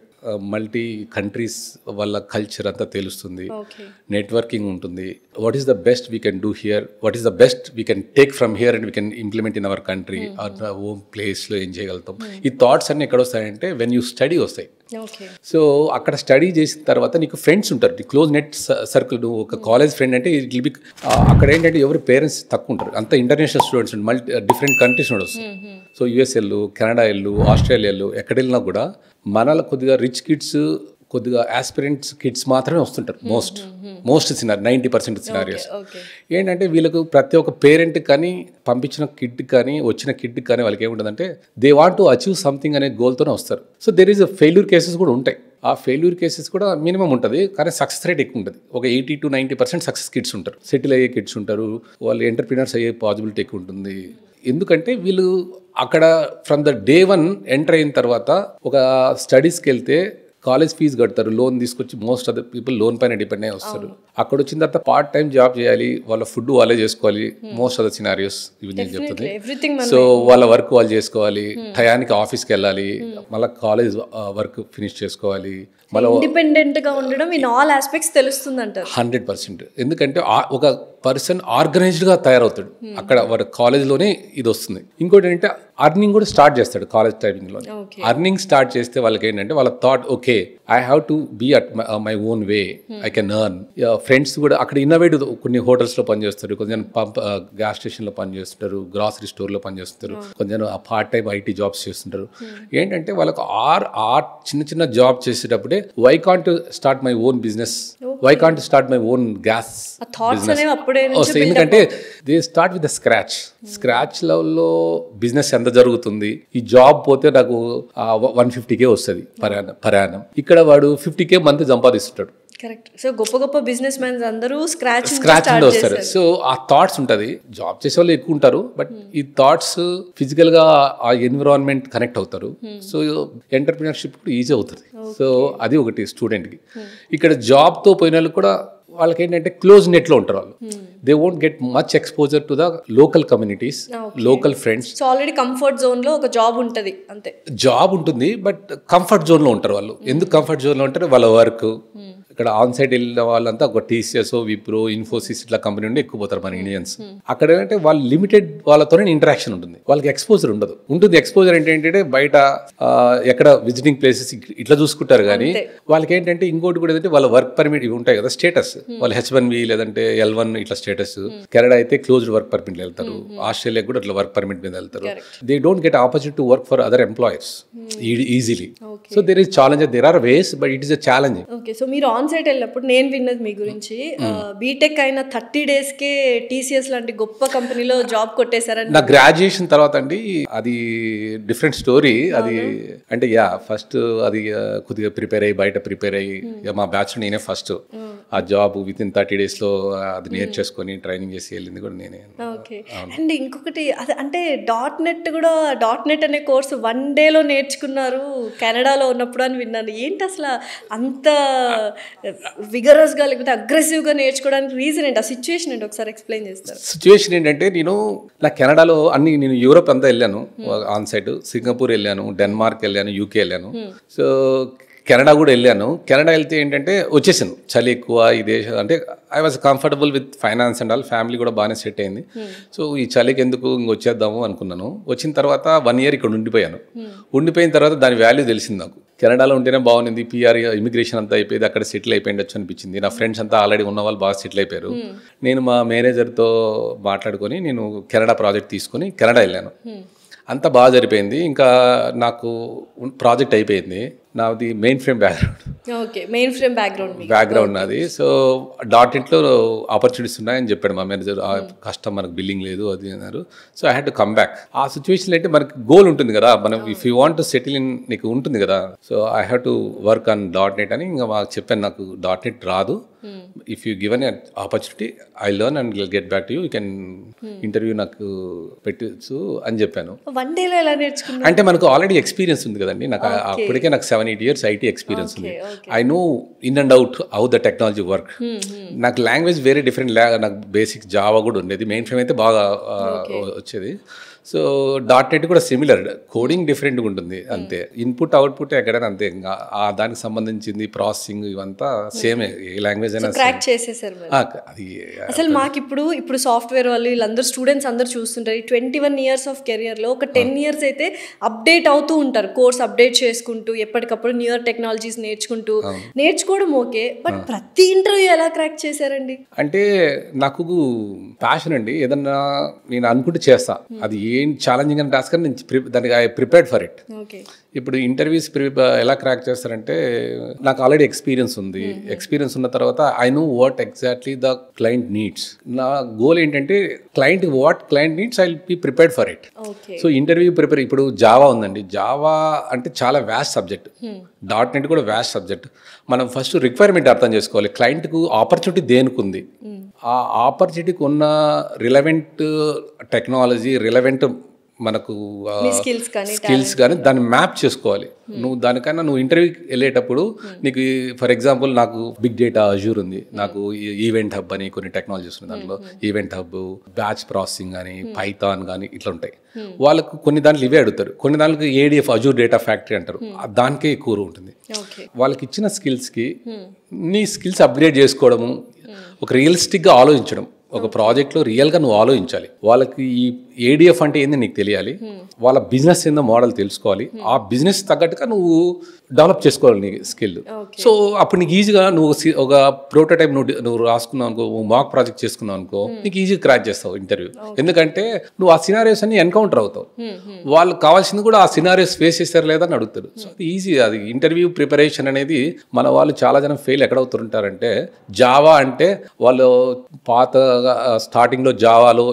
multi countries వాళ్ళ కల్చర్ అంతా తెలుస్తుంది, ఓకే నెట్వర్కింగ్ ఉంటుంది. What is the best we can do here, what is the best we can take from here and we can implement in our country or home ప్లేస్లో ఏం చేయగలుగుతాం. ఈ thoughts అన్ని ఎక్కడ వస్తాయంటే వెన్ యూ స్టడీ వస్తాయి. Okay so అక్కడ study చేసిన తర్వాత నీకు ఫ్రెండ్స్ ఉంటారు, నీ క్లోజ్ నెట్ సర్కిల్. నువ్వు ఒక కాలేజ్ ఫ్రెండ్ అంటే ఇట్ విల్ బి అక్కడ ఏంటంటే ఎవరు పేరెంట్స్ తక్కువ ఉంటారు, అంత ఇంటర్నేషనల్ స్టూడెంట్స్ డిఫరెంట్ కంట్రీస్ నుండి వస్తారు. సో యుఎస్ వెళ్ళు, కెనడా వెళ్ళు, ఆస్ట్రేలియా వెళ్ళు, ఎక్కడ వెళ్ళినా కూడా మనలో కొద్దిగా రిచ్ కిడ్స్, కొద్దిగా ఆస్పిరెంట్స్ కిడ్స్ మాత్రమే వస్తుంటారు. మోస్ట్ సినారీ 90% సినారియోస్ ఏంటంటే వీళ్ళకు ప్రతి ఒక్క పేరెంట్ కానీ పంపించిన కిడ్ కానీ వచ్చిన కిడ్ కానీ వాళ్ళకి ఏముంటుందంటే they want to achieve something అనే గోల్తోనే వస్తారు. So there is failure cases కూడా ఉంటాయి. ఆ ఫెయిల్యూర్ కేసెస్ కూడా మినిమం ఉంటుంది, కానీ సక్సెస్ రేట్ ఎక్కువ ఉంటుంది. ఒక 80 to 90% సక్సెస్ కిడ్స్ ఉంటారు, సెటిల్ అయ్యే కిడ్స్ ఉంటారు, వాళ్ళు ఎంటర్ప్రినర్స్ అయ్యే పాసిబిలిటీ ఎక్కువ ఉంటుంది. ఎందుకంటే వీళ్ళు అక్కడ ఫ్రమ్ ద డే 1 ఎంటర్ అయిన తర్వాత ఒక స్టడీస్కి వెళ్తే కాలేజ్ ఫీజు కడతారు, లోన్ తీసుకొచ్చి most of the people loan పైన డిపెండ్ అయ్యి వస్తారు. అక్కడ వచ్చిన తర్వాత పార్ట్ టైం జాబ్ చేయాలి, వాళ్ళ ఫుడ్ వాళ్ళే చేసుకోవాలి. మోస్ట్ ఆఫ్ ద సినారియోస్ ఇవి నేను చెప్తుంది. సో వాళ్ళ వర్క్ వాళ్ళు చేసుకోవాలి, టయానికి ఆఫీస్కి వెళ్ళాలి, మళ్ళీ కాలేజ్ వర్క్ ఫినిష్ చేసుకోవాలి, మళ్ళీ ఇండిపెండెంట్ గా ఉండడం ఇన్ ఆల్ ఆస్పెక్ట్స్ తెలుస్తుంది అంటారు. 100%. ఎందుకంటే ఒక పర్సన్ ఆర్గనైజ్డ్గా తయారవుతాడు అక్కడ వాడు కాలేజ్లోనే ఇది వస్తుంది. ఇంకోటి ఏంటంటే అర్నింగ్ కూడా స్టార్ట్ చేస్తాడు కాలేజ్ టైమింగ్లో. అర్నింగ్ స్టార్ట్ చేస్తే వాళ్ళకి ఏంటంటే వాళ్ళ thought okay I have to be at my own way, I can earn. Friends కూడా అక్కడ ఇన్నోవేటివ్ కొన్ని హోటల్స్లో పనిచేస్తారు, కొంచెం గ్యాస్ స్టేషన్లో పనిచేస్తుంటారు, గ్రాసరీ స్టోర్లో పనిచేస్తుంటారు, కొంచెం పార్ట్ టైం ఐటీ జాబ్స్ చేస్తుంటారు. ఏంటంటే వాళ్ళకు చిన్న చిన్న జాబ్ చేసేటప్పుడే why can't start my own business, why can't start my own gas business వస్తాయి. ఎందుకంటే they start with the scratch లెవెల్లో బిజినెస్ ఎంత జరుగుతుంది. ఈ జాబ్ పోతే నాకు 150K వస్తుంది పర్ యానం, ఇక్కడ వాడు 50K మంత్ సంపాదిస్తుంటాడు. కరెక్ట్. సో గొప్ప గొప్ప బిజినెస్ మ్యాన్స్ అందరూ స్క్రాచ్ నుండి వస్తారు. సో ఆ థాట్స్ ఉంటుంది. జాబ్ చేసే వాళ్ళు ఎక్కువ ఉంటారు, బట్ ఈ థాట్స్ ఫిజికల్ గా ఆ ఎన్విరాన్మెంట్ కనెక్ట్ అవుతారు. సో ఎంటర్ప్రినర్షిప్ కూడా ఈజీ అవుతుంది. సో అది ఒకటి స్టూడెంట్ కి. ఇక్కడ జాబ్ తో పోయిన వాళ్ళు కూడా వాళ్ళకి ఏంటంటే క్లోజ్ నెట్ లో ఉంటారు వాళ్ళు. They won't get much exposure to the local communities, local friends. So already comfort zone లో ఒక జాబ్ ఉంటుంది, అంతే. జాబ్ ఉంటుంది బట్ కంఫర్ట్ జోన్ లో ఉంటారు వాళ్ళు. ఎందుకు కంఫర్ట్ జోన్ లో ఉంటారు? వాళ్ళ వర్క్. ఇక్కడ ఆన్ సైట్ వెళ్ళిన వాళ్ళంతా ఒక టీసీఎస్, విప్రో, ఇన్ఫోసిస్ ఇట్లా కంపెనీ నుండి ఎక్కువ పోతారు మన ఇండియన్స్. అక్కడ ఏంటంటే వాళ్ళు లిమిటెడ్ వాళ్ళతోనే ఇంటరాక్షన్ ఉంటుంది, వాళ్ళకి ఎక్స్పోజర్ ఉండదు. ఉంటుంది ఎక్స్పోజర్ ఏంటంటే బయట ఎక్కడ విజిటింగ్ ప్లేసెస్ ఇట్లా చూసుకుంటారు, కానీ వాళ్ళకి ఏంటంటే ఇంకోటి కూడా ఏంటంటే వాళ్ళ వర్క్ పర్మిట్ ఇవి ఉంటాయి కదా, స్టేటస్. వాళ్ళు H1B లేదంటే L1 ఇట్లా స్టేటస్. కెనడా అయితే క్లోజ్డ్ వర్క్ పర్మిట్ వెళ్తారు, ఆస్ట్రేలియా కూడా ఇట్లా వర్క్ పర్మిట్ మీద వెళ్తారు. They don't get opportunity to work for other employers easily. So there is challenge, there are ways, but it is a challenge. Okay. So మీరు onsite వెళ్ళినప్పుడు నేను విన్నది మీ గురించి, బీటెక్ అయిన 30 daysకే టీసీఎస్ లాంటి గొప్ప కంపెనీలో జాబ్ కొట్టేశారని. నా గ్రాడ్యుయేషన్ తర్వాత అండి అది డిఫరెంట్ స్టోరీ. అది అంటే ఫస్ట్ అది కొద్దిగా ప్రిపేర్ అయ్యి బయట ప్రిపేర్ అయ్యి మా బ్యాచ్ నేనే ఫస్ట్ ఆ జాబ్ విత్ ఇన్ 30 days అది నేర్చేసుకొని ట్రైనింగ్ చేసి వెళ్ళింది కూడా నేనే. ఓకే. అండ్ ఇంకొకటి అది అంటే .NET అనే కోర్సు 1 day నేర్చుకున్నారు కెనడాలో ఉన్నప్పుడు అని విన్నాను. ఏంటి అసలు అంత విగరస్గా లేకపోతే అగ్రెసివ్గా నేర్చుకోవడానికి రీజన్ ఏంటి? ఆ సిచ్యువేషన్ ఏంటి ఒకసారి ఎక్స్ప్లెయిన్ చేస్తారు? సిచ్యువేషన్ ఏంటంటే నా కెనడాలో నేను యూరోప్ అంతా వెళ్ళాను ఆన్ సైట్. సింగపూర్ వెళ్ళాను, డెన్మార్క్ వెళ్ళాను, UK వెళ్ళాను. సో కెనడా కూడా వెళ్ళాను. కెనడా వెళ్తే ఏంటంటే వచ్చేసాను, చలి ఎక్కువ ఈ దేశం అంటే I was comfortable with finance and all, family కూడా బాగానే సెట్ అయింది. సో ఈ చలికి ఎందుకు వచ్చేద్దాము అనుకున్నాను. వచ్చిన తర్వాత 1 year ఇక్కడ ఉండిపోయాను. ఉండిపోయిన తర్వాత దాని వాల్యూ తెలిసింది నాకు. కెనడాలో ఉంటేనే బాగుంది, PR ఇమిగ్రేషన్ అంతా అయిపోయింది, అక్కడ సెటిల్ అయిపోయిండొచ్చు అనిపించింది. నా ఫ్రెండ్స్ అంతా ఆల్రెడీ ఉన్న వాళ్ళు బాగా సెటిల్ అయిపోయారు. నేను మా మేనేజర్తో మాట్లాడుకొని నేను కెనడా ప్రాజెక్ట్ తీసుకొని కెనడా వెళ్ళాను. అంతా బాగా జరిపోయింది. ఇంకా నాకు ప్రాజెక్ట్ అయిపోయింది. నాది main frame background. Okay. Main frame background నాది. సో .NETలో ఆపర్చునిటీస్ ఉన్నాయని చెప్పాడు మా మేనేజర్. కష్టం, మనకు బిల్లింగ్ లేదు అది అన్నారు. So I had to come back. ఆ సిచ్యువేషన్ అంటే మనకి గోల్ ఉంటుంది కదా, మనం if you want to settle in నీకు ఉంటుంది కదా. So I have to work on .NET అని ఇంకా మాకు చెప్పాను. నాకు .NET రాదు, if you given an opportunity I learn and get back to you can interview నాకు పెట్టచ్చు అని చెప్పాను. 1 day ఎలా నేర్చుకున్నాను అంటే మనకు ఆల్రెడీ ఎక్స్పీరియన్స్ ఉంది కదండి. నాకు అప్పటికే నాకు 7-8 years IT ఎక్స్పీరియన్స్ ఉంది. I know in and out how the technology work. నాకు లాంగ్వేజ్ వేరే డిఫరెంట్. నాకు బేసిక్ జావా కూడా ఉండేది, మెయిన్ ఫ్రేమ్ అయితే బాగా వచ్చేది. సో .NET కూడా సిమిలర్, కోడింగ్ డిఫరెంట్గా ఉంటుంది అంతే, ఇన్పుట్ అవుట్పుట్ ఎక్కడైనా అంతే, ఇంకా దానికి సంబంధించింది ప్రాసెసింగ్ ఇవంతా సేమే, ఏ లాంగ్వేజ్ అయినా క్రాక్ చేసేసారు మరి. అది. అసలు మాకు ఇప్పుడు సాఫ్ట్వేర్ వాళ్ళు వీళ్ళందరూ స్టూడెంట్స్ అందరూ చూస్తుంటారు, 21 years ఆఫ్ కెరియర్లో ఒక 10 years అయితే అప్డేట్ అవుతూ ఉంటారు, కోర్స్ అప్డేట్ చేసుకుంటూ ఎప్పటికప్పుడు న్యూయర్ టెక్నాలజీస్ నేర్చుకోవడం ఓకే, బట్ ప్రతి ఇంటర్వ్యూ ఎలా క్రాక్ చేశారండి? అంటే నాకు ప్యాషన్ అండి, ఏదన్నా నేను అనుకుంటే చేస్తా, అది ఏం ఛాలెంజింగ్ అని టాస్క్ అని నేను దానికి ఐ ప్రిపేర్డ్ ఫర్ ఇట్. ఇప్పుడు ఇంటర్వ్యూస్ ఎలా క్రాక్ చేస్తారంటే, నాకు ఆల్రెడీ ఎక్స్పీరియన్స్ ఉంది, ఎక్స్పీరియన్స్ ఉన్న తర్వాత I know what exactly the client needs. నా గోల్ ఏంటంటే client what client needs I will be prepared for it. So interview prepare, ఇప్పుడు జావా ఉందండి, జావా అంటే చాలా వ్యాస్ట్ సబ్జెక్ట్, .NET కూడా వ్యాస్ట్ సబ్జెక్ట్. మనం ఫస్ట్ రిక్వైర్మెంట్ అర్థం చేసుకోవాలి, క్లయింట్కు ఆపర్చునిటీ దేనికి ఉంది, ఆ ఆపర్చునిటీకి ఉన్న రిలవెంట్ టెక్నాలజీ, రిలవెంట్ మనకు స్కిల్స్ కానీ దాన్ని మ్యాప్ చేసుకోవాలి. నువ్వు దానికన్నా నువ్వు ఇంటర్వ్యూకి వెళ్ళేటప్పుడు నీకు ఫర్ ఎగ్జాంపుల్ నాకు బిగ్ డేటా అజూర్ ఉంది, నాకు ఈవెంట్ హబ్ అని కొన్ని టెక్నాలజీస్ ఉన్నాయి, దాంట్లో ఈవెంట్ హబ్, బ్యాచ్ ప్రాసెసింగ్ కానీ, పైథాన్ కానీ ఇట్లా ఉంటాయి. వాళ్ళకు కొన్ని దాంట్లో ఇవే అడుగుతారు, కొన్ని దాంట్లో ADF అజూర్ డేటా ఫ్యాక్టరీ అంటారు, దానికే ఎక్కువ ఉంటుంది. వాళ్ళకి ఇచ్చిన స్కిల్స్కి నీ స్కిల్స్ అప్గ్రేడ్ చేసుకోవడము, ఒక రియలిస్టిక్గా ఆలోచించడం, ఒక ప్రాజెక్ట్లో రియల్గా నువ్వు ఆలోచించాలి. వాళ్ళకి ఈ ADF అంటే ఏంది నీకు తెలియాలి, వాళ్ళ బిజినెస్ ఏందో మోడల్ తెలుసుకోవాలి, ఆ బిజినెస్ తగ్గట్టుగా నువ్వు డెవలప్ చేసుకోవాలి నీ స్కిల్. సో అప్పుడు నీకు ఈజీగా నువ్వు ఒక ప్రోటోటైప్ నువ్వు రాసుకున్నావు అనుకో, మాక్ ప్రాజెక్ట్ చేసుకున్నావు అనుకో, నీకు ఈజీగా క్రాక్ చేస్తావు ఇంటర్వ్యూ. ఎందుకంటే నువ్వు ఆ సినారియోస్ అన్ని ఎన్కౌంటర్ అవుతావు, వాళ్ళు కావాల్సింది కూడా ఆ సినారియోస్ ఫేస్ చేస్తారు లేదా అని అడుగుతారు. సో అది ఈజీ. అది ఇంటర్వ్యూ ప్రిపరేషన్ అనేది మన వాళ్ళు చాలా జనం ఫెయిల్ ఎక్కడవుతుంటారంటే, జావా అంటే వాళ్ళు పాత స్టార్టింగ్లో జావాలో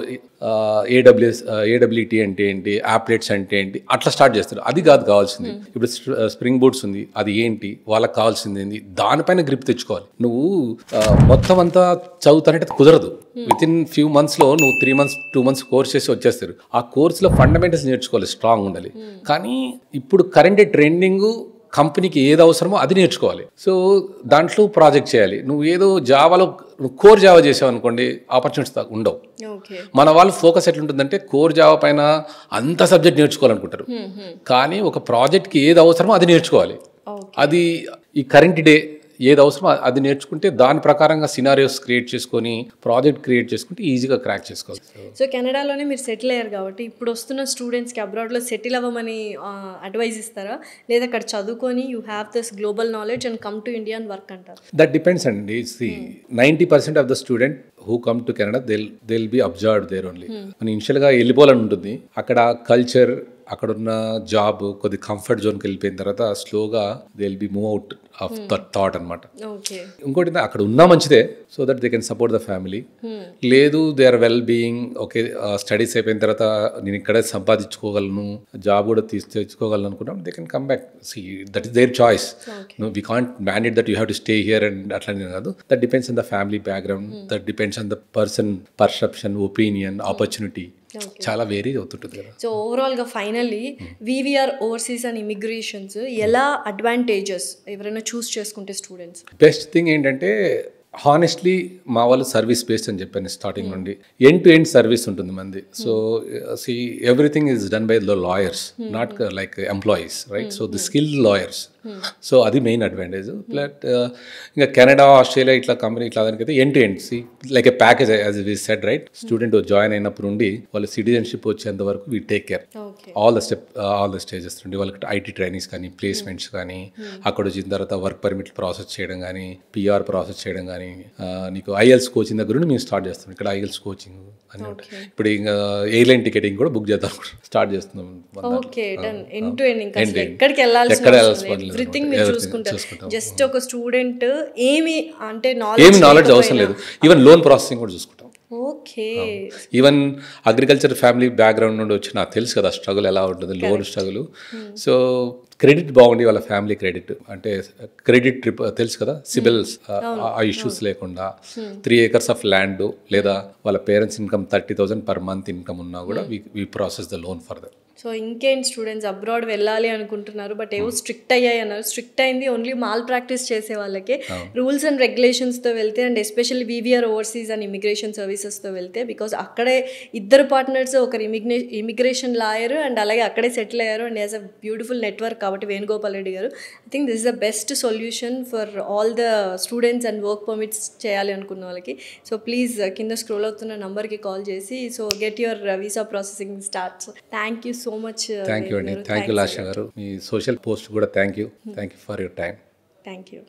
AWT అంటే ఏంటి, యాప్లెట్స్ అంటే ఏంటి అట్లా స్టార్ట్ చేస్తారు. అది కాదు కావాల్సింది. ఇప్పుడు స్ప్రింగ్ బూట్స్ ఉంది, అది ఏంటి, వాళ్ళకి కావాల్సింది ఏంటి, దానిపైన గ్రిప్ తెచ్చుకోవాలి. నువ్వు మొత్తం అంతా చదువుతానంటే కుదరదు. విత్ ఇన్ ఫ్యూ మంత్స్లో నువ్వు 3 months 2 months కోర్స్ చేసి వచ్చేస్తారు. ఆ కోర్సులో ఫండమెంటల్స్ నేర్చుకోవాలి, స్ట్రాంగ్ ఉండాలి. కానీ ఇప్పుడు కరెంట్ ట్రెండింగ్ కంపెనీకి ఏది అవసరమో అది నేర్చుకోవాలి. సో దాంట్లో ప్రాజెక్ట్ చేయాలి. నువ్వు ఏదో జావాలో కోర్ జావా చేసావు అనుకోండి, ఆపర్చునిటీస్ ఉండవు. మన వాళ్ళు ఫోకస్ ఎట్లుంటుందంటే కోర్ జావా పైన అంత సబ్జెక్ట్ నేర్చుకోవాలనుకుంటారు, కానీ ఒక ప్రాజెక్ట్కి ఏది అవసరమో అది నేర్చుకోవాలి. అది ఈ కరెంట్ డే ఏది అవసరమో అది నేర్చుకుంటే దాని ప్రకారంగా సినారియోస్ క్రియేట్ చేసుకొని ప్రాజెక్ట్ క్రియేట్ చేసుకుంటే ఈజీగా క్రాక్ చేసుకోవాలి. సో కెనడాలోనే మీరు సెటిల్ అయ్యారు కాబట్టి ఇప్పుడు వస్తున్న స్టూడెంట్స్కి అబ్రాడ్లో సెటిల్ అవ్వమని అడ్వైజ్ ఇస్తారా, లేదా అక్కడ చదువుకొని you have this global knowledge and come to India and work అంటారు? దట్ డిపెండ్స్ అండి. 90% of the student who come to Canada they will be observed there only. మనం ఇనిషియల్గా వెళ్ళిపోవాలని ఉంటుంది, అక్కడ కల్చర్, అక్కడున్న జాబ్ కొద్ది కంఫర్ట్ జోన్కి వెళ్ళిపోయిన తర్వాత స్లోగా they will be move out of that thought అనమాట. ఇంకోటి అక్కడ ఉన్నా మంచిదే, so that they can support the family. లేదు they are well being, okay studies అయిపోయిన తర్వాత నేను ఇక్కడే సంపాదించుకోగలను, జాబ్ కూడా తెచ్చుకోగలను అనుకున్నాం, they can come back. See that is their choice. We can't mandate that you have to stay here and అట్లానే కాదు. That depends on the family background, that depends on the person perception, opinion, opportunity, చాలా vary అవుతుంటుంది కదా. So ఓవరాల్గా finally VVR overseas and immigrations ఎలా advantages ఎవరైనా చూస్ చేసుకుంటే students? Best thing ఏంటంటే హానెస్ట్లీ మా వాళ్ళు సర్వీస్ బేస్డ్ అని చెప్పాను స్టార్టింగ్ నుండి. ఎండ్ టు ఎండ్ సర్వీస్ ఉంటుంది మంది. So see everything is done by the lawyers, not like employees, right? So the skilled lawyers. So అది మెయిన్ అడ్వాంటేజ్. బట్ ఇంకా కెనడా, ఆస్ట్రేలియా ఇట్లా కంపెనీ ఇట్లా దానికైతే end to end like a package as we said, right? Student join అయినప్పుడు నుండి వాళ్ళు citizenship వచ్చేంత వరకు we take care all the stages నుండి. వాళ్ళకి IT ట్రైనింగ్స్ కానీ, ప్లేస్మెంట్స్ కానీ, అక్కడ వచ్చిన తర్వాత వర్క్ పర్మిట్ ప్రాసెస్ చేయడం కానీ, PR ప్రాసెస్ చేయడం కానీ, నీకు IELTS కోచింగ్ దగ్గర నుండి మేము స్టార్ట్ చేస్తాం. ఇక్కడ IELTS కోచింగ్ అని ఉంటాయి. ఇప్పుడు ఇంకా ఎయిర్లైన్ టికెటింగ్ కూడా బుక్ చేద్దాం స్టార్ట్ చేస్తున్నాం. ఎవ్రీథింగ్ మీరు చూసుకుంటారు. జస్ట్ ఒక స్టూడెంట్ ఏమి నాలెడ్జ్ అవసరం లేదు, ఈవెన్ లోన్ ప్రాసెసింగ్ కూడా చూసుకుంటాం. Okay, even agriculture family background నుండి వచ్చి నాకు తెలుసు కదా స్ట్రగుల్ ఎలా ఉంటుంది, లోన్ స్ట్రగుల్. సో క్రెడిట్ బాగుండి, వాళ్ళ ఫ్యామిలీ క్రెడిట్ అంటే క్రెడిట్ ట్రిప్ తెలుసు కదా, సిబిల్స్ ఆ ఇష్యూస్ లేకుండా 3 acres ఆఫ్ ల్యాండ్ లేదా వాళ్ళ parents income 30,000 per month income ఉన్నా కూడా we process the loan for that. So ఇంకేంటి స్టూడెంట్స్ అబ్రాడ్ వెళ్ళాలి అనుకుంటున్నారు, బట్ ఏవో స్ట్రిక్ట్ అయ్యాయి అన్నారు. స్ట్రిక్ట్ అయింది ఓన్లీ మాల్ ప్రాక్టీస్ చేసే వాళ్ళకి. రూల్స్ అండ్ రెగ్యులేషన్స్తో వెళ్తే, and especially VVR overseas and immigration సర్వీసెస్తో వెళ్తే, బికాజ్ అక్కడే ఇద్దరు పార్ట్నర్స్, ఒకరు ఇమిగ్రేషన్ లాయర్ అండ్ అలాగే అక్కడే సెటిల్ అయ్యారు and as a beautiful network. కాబట్టి వేణుగోపాల్ రెడ్డి గారు, I think this is the best solution for all the students and work permits చేయాలి అనుకున్న వాళ్ళకి. సో ప్లీజ్ కింద స్క్రోల్ అవుతున్న నంబర్కి కాల్ చేసి so get your visa processing starts. Thank you so much. Thank you అండి. థ్యాంక్ యూ లాషా గారు. మీ social post కూడా thank you for your time. Thank you.